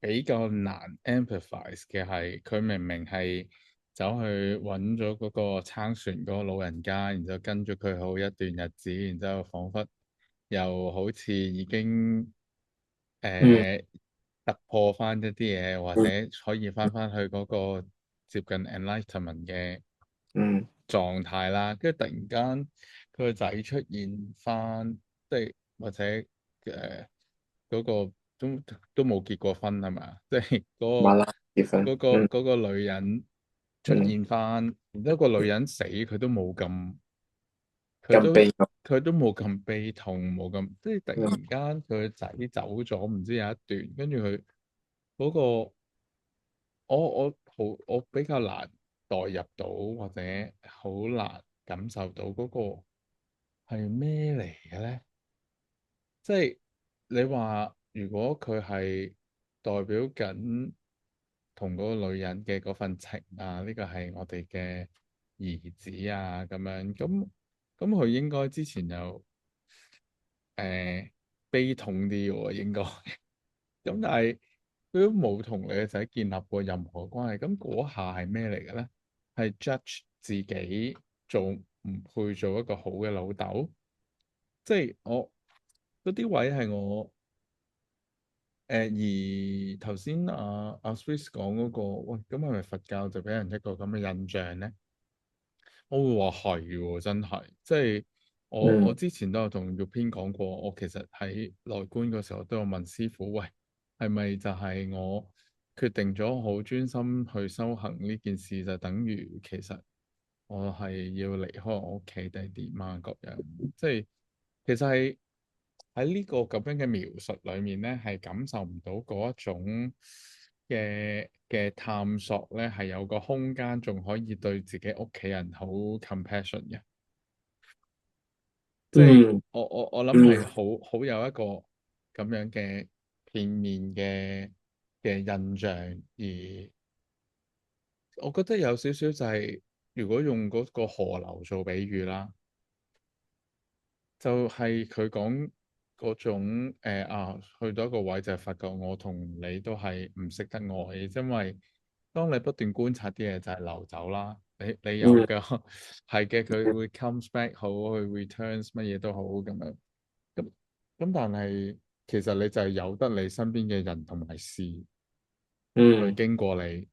比較難 empathize 嘅係佢明明係走去揾咗嗰個撐船嗰個老人家，然之後跟住佢好一段日子，然之後彷彿又好似已經嗯誒、突破翻一啲嘢，或者嗯可以翻去嗰個接近 enlightenment 嘅嗯狀態啦，跟住突然間佢個仔出現翻，即係或者嗰個都冇結過婚係嘛？即係嗰馬拉結婚，個女人出嗯，現翻，然之後個女人死佢都冇咁，佢都咁悲哀，佢都冇咁悲痛，冇咁即係突然嗯間佢個仔走咗，唔知有一段，跟住佢嗰個我比較難代入到，或者好難感受到嗰個係咩嚟嘅咧？即係你話，如果佢係代表緊同嗰個女人嘅嗰份情啊，呢個係我哋嘅兒子啊，咁樣咁佢應該之前有誒悲痛啲喎，應該咁，但係佢都冇同你嘅仔建立過任何關係，咁嗰下係咩嚟嘅咧？係 judge 自己做唔配做一個好嘅老豆，即係我嗰啲位係我。而頭先阿 Swiss 講嗰個，喂，咁係咪佛教就俾人一個咁嘅印象咧？我會話係喎，真係，即係我嗯之前都有同玉編講過，我其實喺內觀嗰時候都有問師傅，喂，係咪就係我決定咗好專心去修行呢件事，就等於其實我係要離開我屋企定係點啊？各樣，即係其實係。喺呢個咁樣嘅描述裏面咧，係感受唔到嗰一種嘅探索咧，係有個空間，仲可以對自己屋企人好 compassion 嘅。即係嗯我諗係嗯好有一個咁樣嘅片面嘅印象，而我覺得有少少就係、如果用嗰個河流做比喻啦。就係佢講嗰種去到一個位就係發覺我同你都係唔識得愛，因為當你不斷觀察啲嘢就係流走啦，你有嗯㗎，係嘅，佢會 comes back 好，佢 returns 乜嘢都好咁樣。咁咁但係其實你就係由得你身邊嘅人同埋事去嗯經過你，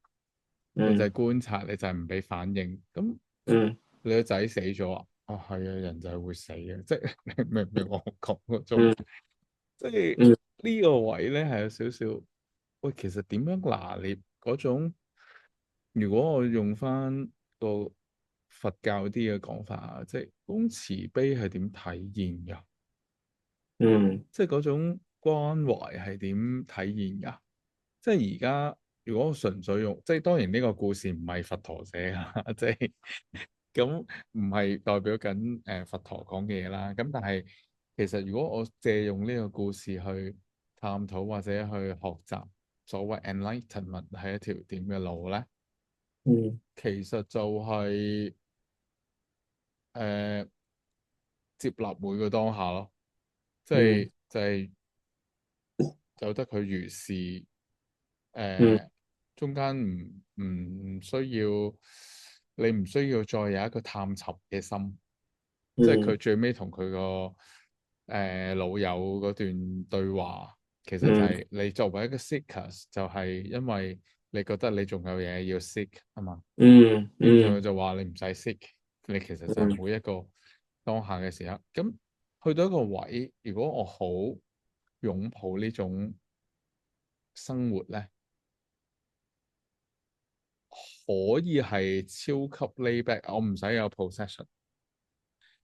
你就係嗯觀察，你就係唔俾反應。咁嗯你個仔死咗啊？啊係啊，人就係會死嘅，即係你明唔明我講嗰種？嗯即係嗯呢個位咧係有少少，喂，其實點樣拿捏嗰種？如果我用翻個佛教啲嘅講法啊，即係嗰種慈悲係點體現㗎？嗯即係嗰種關懷係點體現㗎？即係而家如果我純粹用，即係當然呢個故事唔係佛陀寫啊，即係咁唔係代表緊佛陀講嘅嘢啦。咁但係其實如果我借用呢個故事去探討或者去學習所謂 enlightenment 係一條點嘅路咧，嗯其實就係、誒、接納每個當下咯，即嗯係就係、由得佢如是，嗯中間唔需要，你唔需要再有一個探尋嘅心，即係佢嗯最尾同佢個老友嗰段對話，其實就嗯係你作為一個 seeker，就係因為你覺得你仲有嘢要 seek 啊嘛，嗯變相佢嗯就話你唔使 seek，你其實就係嗯每一個當下嘅時刻。咁去到一個位，如果我好擁抱呢種生活咧，可以係超級 lay back，我唔使有 possession，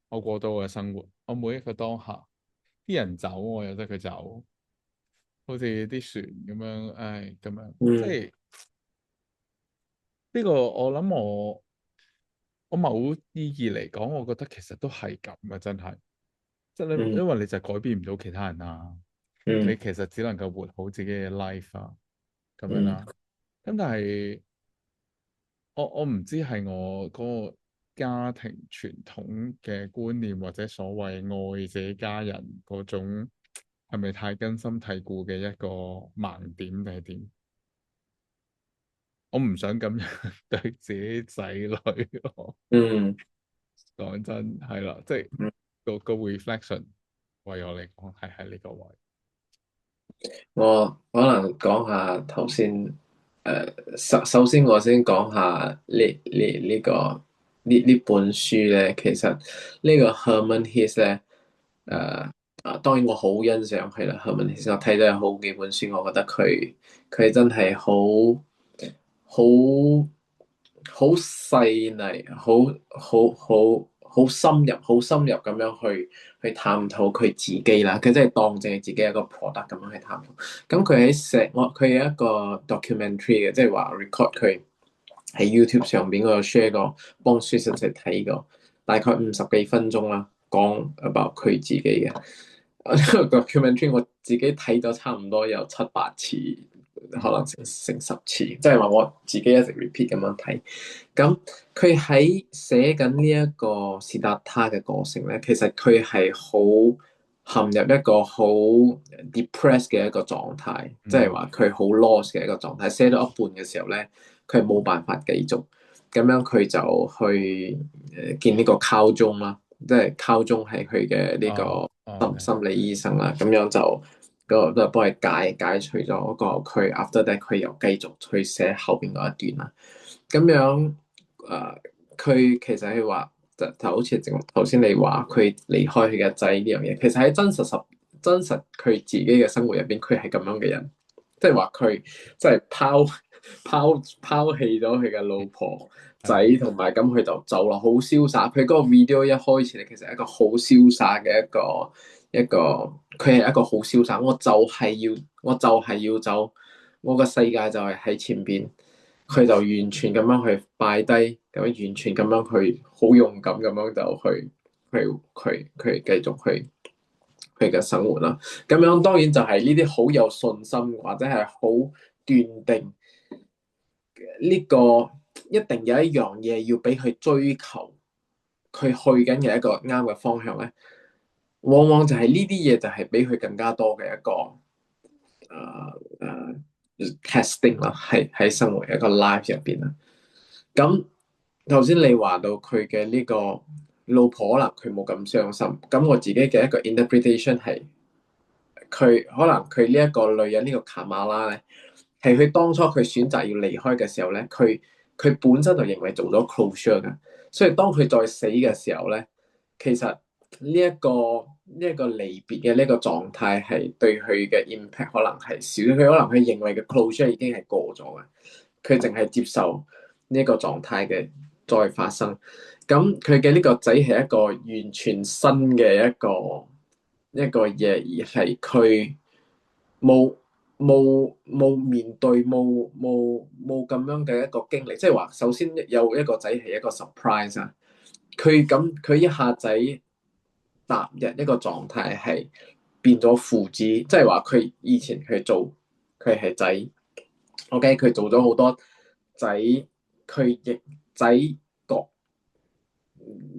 我過到我嘅生活，我每一個當下，啲人走我由得佢走，好似啲船咁樣，唉咁樣，即嗯係呢個我諗我某意義嚟講，我覺得其實都係咁嘅，真係，即係你嗯因為你就改變唔到其他人啊，你嗯其實只能夠活好自己嘅 life 啊，咁樣嗯啦。咁但係我唔知係我嗰個家庭傳統嘅觀念，或者所謂愛這家人嗰種係咪太根深蒂固嘅一個盲點定係點？我唔想咁樣對自己仔女咯。嗯講真係啦，即係嗯個 reflection 為我嚟講係喺呢個位。我可能講下頭先，首先我先講下呢本書咧，其實呢個 Herman Hesse 咧，嗯當然我好欣賞佢啦，Herman Hesse 我睇咗有好幾本書，我覺得佢真係好好細膩，好深入咁樣去探討佢自己啦。佢真係當正係自己一個 product 咁樣去探討。咁佢有一個 documentary 嘅，即係話 record 佢喺 YouTube 上邊嗰個 share 個幫書一齊睇過，大概50幾分鐘啦，講 about 佢自己嘅。呢個 documentary 我自己睇咗差唔多有7、8次，可嗯能成10次，即係話我自己一直 repeat 咁樣睇。咁佢喺寫緊呢一個斯達他嘅過程咧，其實佢係好陷入一個好 depressed 嘅一個狀態，即係嗯話佢好 lost 嘅一個狀態。寫到一半嘅時候咧，佢係冇辦法繼續，咁樣佢就去見呢個靠中啦，即係靠中係佢嘅呢啊個啊，OK，心理醫生啦，咁樣就都幫佢解除咗嗰個佢 after that 佢又繼續去寫後邊嗰一段啦。咁樣佢其實係話就好似頭先你話佢離開佢嘅仔呢樣嘢，其實喺真實佢自己嘅生活入邊，佢係咁樣嘅人，即係話佢即係拋棄咗佢嘅老婆仔係同埋咁，佢就走啦，好瀟灑。佢嗰個 video 一開始咧，其實係一個好瀟灑嘅一個，佢係一個好瀟灑。我就係要走，我個世界就係喺前邊。佢就完全咁樣去擺低，咁樣完全咁樣去好勇敢咁樣就去繼續去佢嘅生活啦。咁樣當然就係呢啲好有信心或者係好斷定呢個一定有一樣嘢要俾佢追求，佢去緊嘅一個啱嘅方向咧，往往就係呢啲嘢就係俾佢更加多嘅一個testing 啦，喺生活一個 life 入邊啦。咁頭先你話到佢嘅呢個老婆可能佢冇咁傷心，咁我自己嘅一個 interpretation 係佢可能佢呢一個女人呢個卡馬拉咧，係佢當初佢選擇要離開嘅時候咧，佢本身就認為做咗 closure 嘅，所以當佢再死嘅時候咧，其實呢一個離別嘅呢個狀態係對佢嘅 impact 可能係少，佢可能佢認為嘅 closure 已經係過咗嘅，佢淨係接受呢一個狀態嘅再發生。咁佢嘅呢個仔係一個完全新嘅一個嘢，而係佢冇冇面對冇咁樣嘅一個經歷，即係話首先有一個仔係一個 surprise 啊，佢一下仔踏入一個狀態係變咗父子，即係話佢以前佢係仔，OK 佢做咗好多仔，佢亦仔覺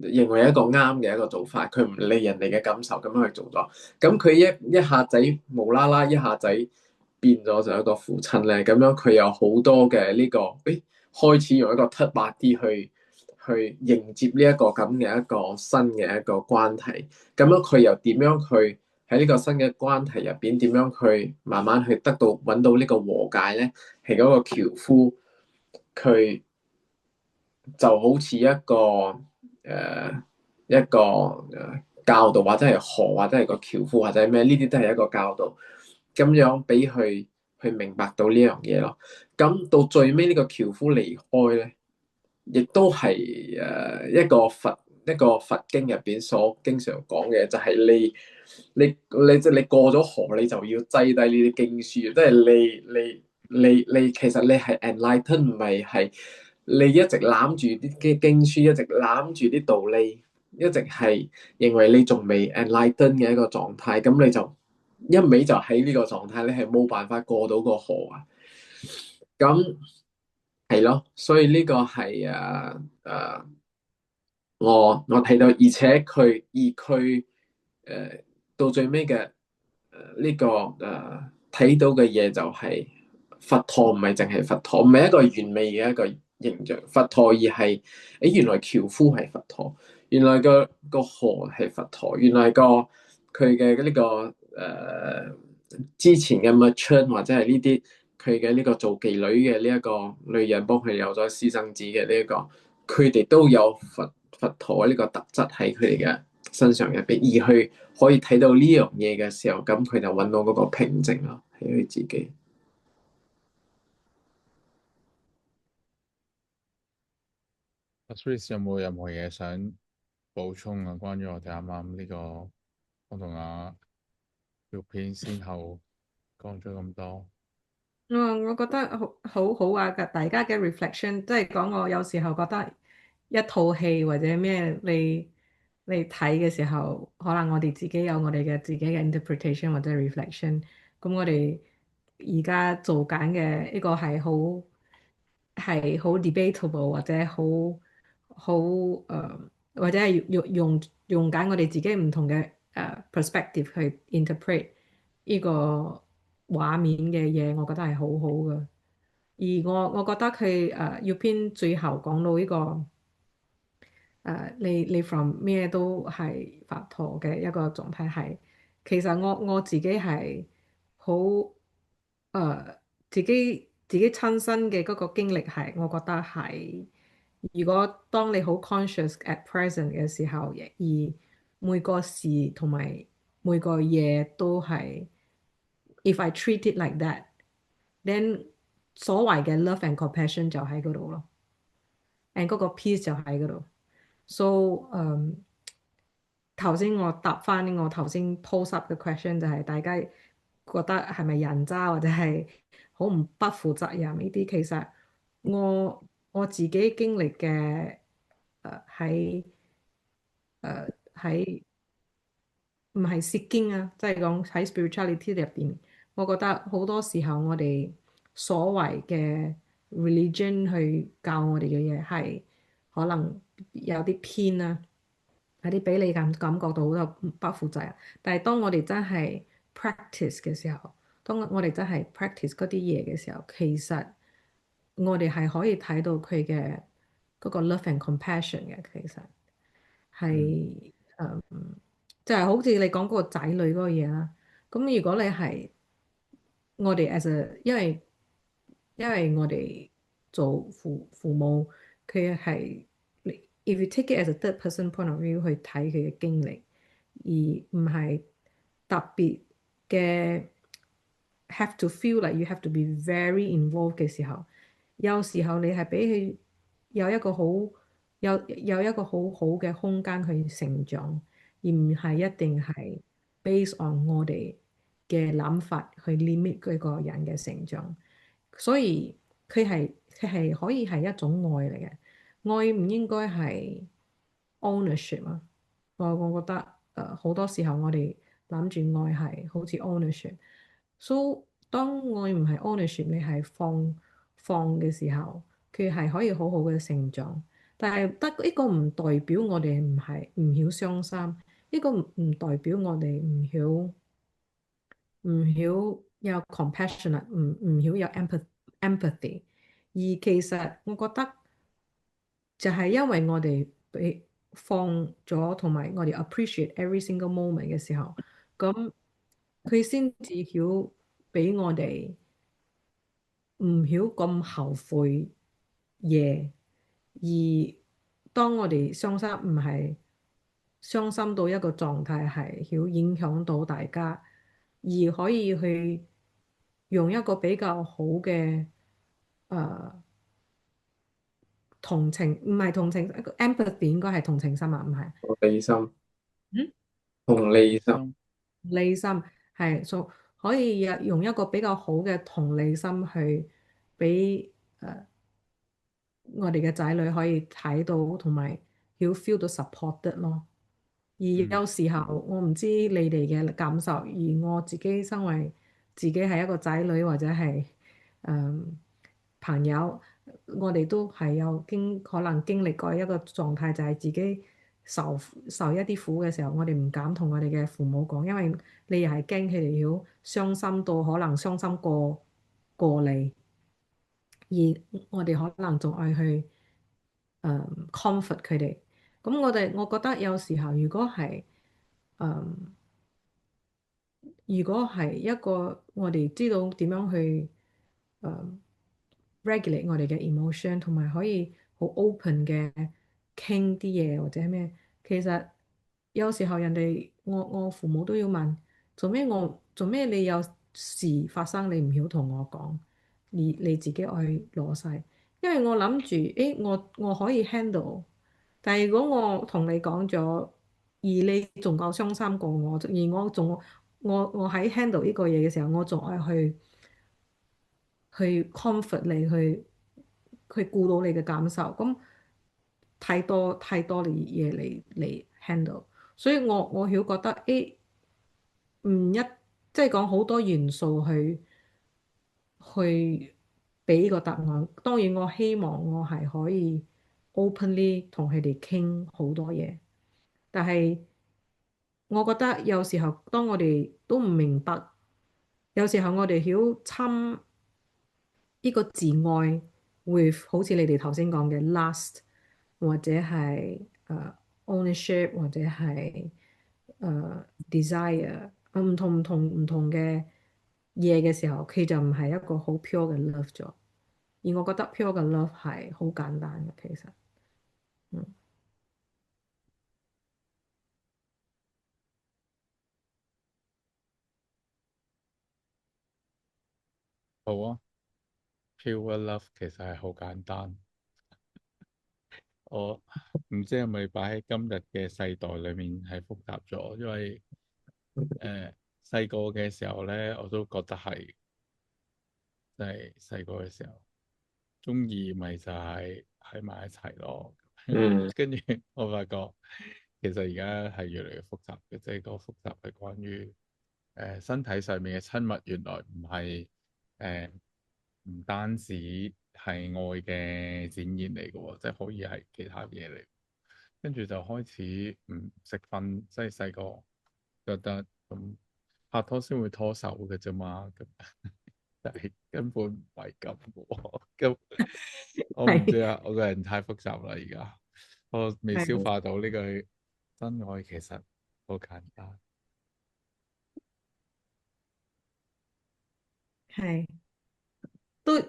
認為一個啱嘅一個做法，佢唔理人哋嘅感受咁樣去做咗。咁佢一下仔無啦啦一下仔變咗就一個父親咧，咁樣佢有好多嘅呢個，開始用一個 third party 去迎接呢一個咁嘅一個新嘅一個關係。咁樣佢又點樣去喺呢個新嘅關係入邊點樣去慢慢去揾到呢個和解咧？係嗰個樵夫佢就好似一個教導，或者係河，或者係個樵夫，或者係咩？呢啲都係一個教導，咁樣俾佢去明白到呢樣嘢咯。咁到最尾呢個樵夫離開咧，亦都係一個佛經入邊所經常講嘅，就係你即係你過咗河，你就要擠低呢啲經書，即係你其實你係 enlighten，唔係你一直攬住啲經書，一直攬住啲道理，一直係認為你仲未 enlighten 嘅一個狀態，咁你就一味就喺呢個狀態，你係冇辦法過到個河啊。咁係咯，所以呢個係我睇到，而且佢到最尾嘅呢個睇到嘅嘢就係佛陀唔係淨係佛陀，唔係一個完美嘅一個形象佛陀，而係原來樵夫係佛陀，原來個河係佛陀，原來佢嘅呢個之前嘅 mature 或者係呢啲佢嘅呢個做妓女嘅呢一個女人幫佢有咗私生子嘅呢一個，佢哋都有佛陀呢個特質喺佢哋嘅身上入邊，而去可以睇到呢樣嘢嘅時候，咁佢就揾到嗰個平靜咯，喺佢自己。阿 Chris 有冇任何嘢想補充啊？關於我哋啱啱呢個，我同阿條片先後講咗咁多。我覺得好啊，大家嘅 reflection，即係講我有時候覺得一套戲或者咩，你睇嘅時候，可能我哋自己有我哋嘅自己嘅 interpretation 或者 reflection。咁我哋而家做緊嘅呢個係好 debatable 或者好或者係用緊我哋自己唔同嘅perspective 去 interpret 呢個畫面嘅嘢，我覺得係好好嘅。而我覺得佢要編最後講到呢個你 from 咩都係佛陀嘅一個狀態係，其實我自己係好自己親身嘅嗰個經歷係，我覺得係如果當你好 conscious at present 嘅時候，而每個事同埋每個嘢都係 if I treat it like that，then 所謂嘅 love and compassion 就喺嗰度咯，and 嗰個 peace 就喺嗰度。So 頭先我答翻我頭先 post up 嘅 question 就係大家覺得係咪人渣或者係好不負責任呢啲？其實我自己經歷嘅喺唔係説經啊，即係講喺 spirituality 入邊，我覺得好多時候我哋所謂嘅 religion 去教我哋嘅嘢係可能有啲偏啦，有啲俾你感覺到好不負責任。但係當我哋真係 practice 嘅時候，當我哋真係 practice 嗰啲嘢嘅時候，其實我哋係可以睇到嗰個 love and compassion 嘅，其實嗯係就係好似你講嗰個仔女嗰個嘢啦。咁如果你係我哋 as a，因為我哋做父母，佢係if you take it as a third person point of view 去睇佢嘅經歷，而唔係特別嘅 have to feel like you have to be very involved 嘅時候，有時候你係俾佢有一個好有一個好好嘅空間去成長，而唔係一定係 based on 我哋嘅諗法去 limit 嗰個人嘅成長。所以佢係可以係一種愛嚟嘅，愛唔應該係 ownership 啊。我覺得好多時候我哋諗住愛係好似 ownership。So 當愛唔係 ownership，你係放嘅時候，佢係可以好好嘅成長。但係得呢個唔代表我哋唔曉傷心，呢個唔代表我哋唔曉有 compassionate，唔曉有 empathy。而其實我覺得就係因為我哋俾放咗，同埋我哋 appreciate every single moment 嘅時候，咁佢先至曉俾我哋唔曉咁後悔嘢。而當我哋傷心唔係傷心到一個狀態，係曉影響到大家，而可以去用一個比較好嘅同情，唔係同情，一個 empathy 應該係同情心啊，唔係。同理心，嗯，同理心，同理心。同理心係，可以用一個比較好嘅同理心去俾我哋嘅仔女可以睇到，同埋要 feel 到 supported 咯。而嗯有時候我唔知你哋嘅感受，而我自己身為自己係一個仔女或者係誒、朋友，我哋都係有可能經歷過一個狀態，就係自己受一啲苦嘅時候，我哋唔敢同我哋嘅父母講，因為你又係驚佢哋要傷心到可能傷心過你，而我哋可能仲愛去comfort 佢哋。咁我覺得有時候如果係一個我哋知道點樣去regulate 我哋嘅 emotion，同埋可以好 open 嘅傾啲嘢或者咩，其實有時候人哋我父母都要問做咩你有事發生你唔曉同我講，而你自己去攞晒，因為我諗住誒我可以 handle。但係如果我同你講咗，而你仲夠傷心過我，而我喺 handle 呢個嘢嘅時候，我仲係去 comfort 你，去顧到你嘅感受，咁太多太多嘅嘢嚟 handle。所以我曉覺得唔一即係講好多元素去俾個答案。當然我希望我係可以 openly 同佢哋傾好多嘢。但係我覺得有時候當我哋都唔明白，有時候我哋曉侵呢個自愛，with 好似你哋頭先講嘅 lust，或者係ownership，或者係desire，唔同嘅嘢嘅時候，佢就唔係一個好 pure 嘅 love 咗。而我覺得 pure 嘅 love 係好簡單嘅，其實。嗯，好啊，pure love 其實係好簡單。我唔知係咪擺喺今日嘅世代裏面係複雜咗，因為細個嘅時候咧，我都覺得係，即係細個嘅時候中意咪就係喺埋一齊咯。嗯跟住我發覺其實而家係越嚟越複雜嘅，即係個複雜係關於身體上面嘅親密，原來唔係誒唔單止係愛嘅展現嚟嘅喎，即係可以係其他嘢嚟。跟住就開始唔識分，即係細個覺得咁拍拖先會拖手嘅啫嘛。咁但係根本唔係咁喎。咁我唔知係啊，我個人太複雜啦，而家我未消係化到呢句真愛其實好簡單。係，我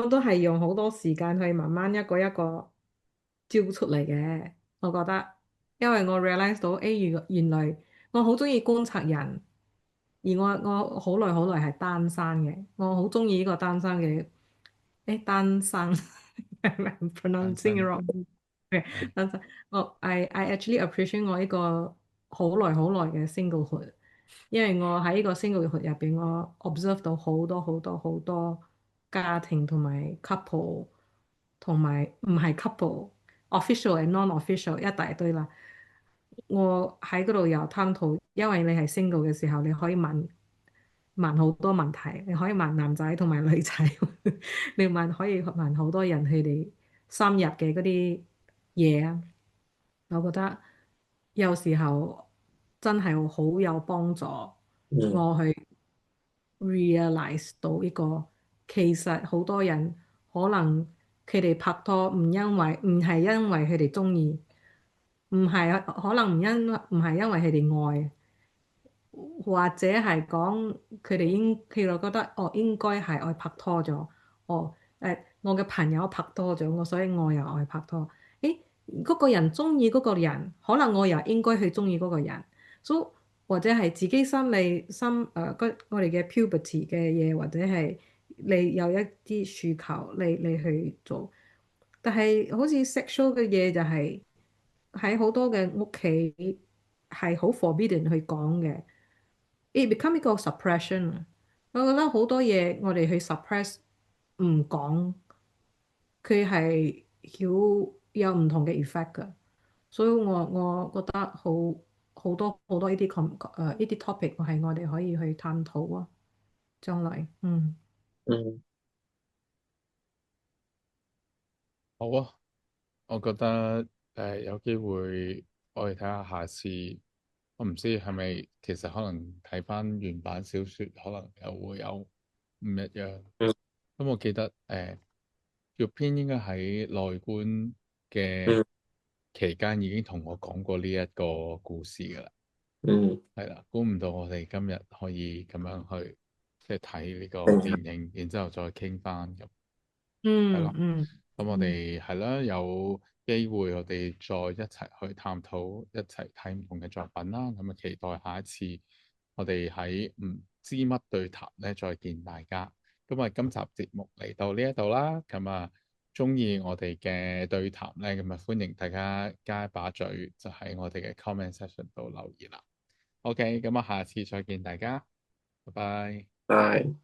都係用好多時間去慢慢一個一個招出嚟嘅。我覺得，因為我 realize 到，原來我好中意觀察人，而我好耐係單身嘅，我好中意呢個單身嘅。單身係咪 I'm 單 pronouncing 身 wrong？係係單身，I actually appreciate 我呢個好耐嘅 singlehood，因為我喺呢個 singlehood 入邊，我 observe 到好多家庭同埋 couple，同埋唔係 couple，official and non-official 一大堆啦。我喺嗰度又探討，因為你係 single 嘅時候，你可以問好多問題，你可以問男仔同埋女仔，你可以問好多人佢哋深入嘅嗰啲嘢啊。我覺得有時候真係好有幫助，嗯我去 realize 到呢個其實好多人可能佢哋拍拖唔係因為佢哋中意，唔係可能唔係因為佢哋愛。或者係講佢哋覺得應該係愛拍拖咗，我嘅朋友拍拖咗，所以我又愛拍拖。誒，嗰個人中意嗰個人，可能我又應該去中意嗰個人，所以或者係自己我哋嘅 puberty 嘅嘢，或者係你有一啲訴求，你去做。但係好似 sexual 嘅嘢就係喺好多嘅屋企係好 forbidden 去講嘅。It become 一個 suppression 啊！我覺得好多嘢我哋去 suppress 唔講，佢係有唔同嘅 effect 㗎，所以我覺得好多呢啲 topic 係我哋可以去探討啊，將來嗯好啊。我覺得有機會我哋睇下下次，我唔知係咪其實可能睇翻原版小説，可能又會有唔一樣。嗯咁我記得閱編應該喺內觀嘅嗯期間已經同我講過呢一個故事㗎啦。嗯係啦，估唔到我哋今日可以咁樣去即係睇呢個嗯電影，然之後再傾翻咁。係咯，嗯嗯咁我嗯哋係啦，有機會我哋再一齊去探討，一齊睇唔同嘅作品啦。咁啊，期待下一次我哋喺唔知乜對談咧再見大家。咁啊，今集節目嚟到呢一度啦。咁啊，中意我哋嘅對談咧，咁啊歡迎大家加一把嘴，就喺我哋嘅 comment section 度留言啦。OK，咁啊，下次再見大家，拜拜。係。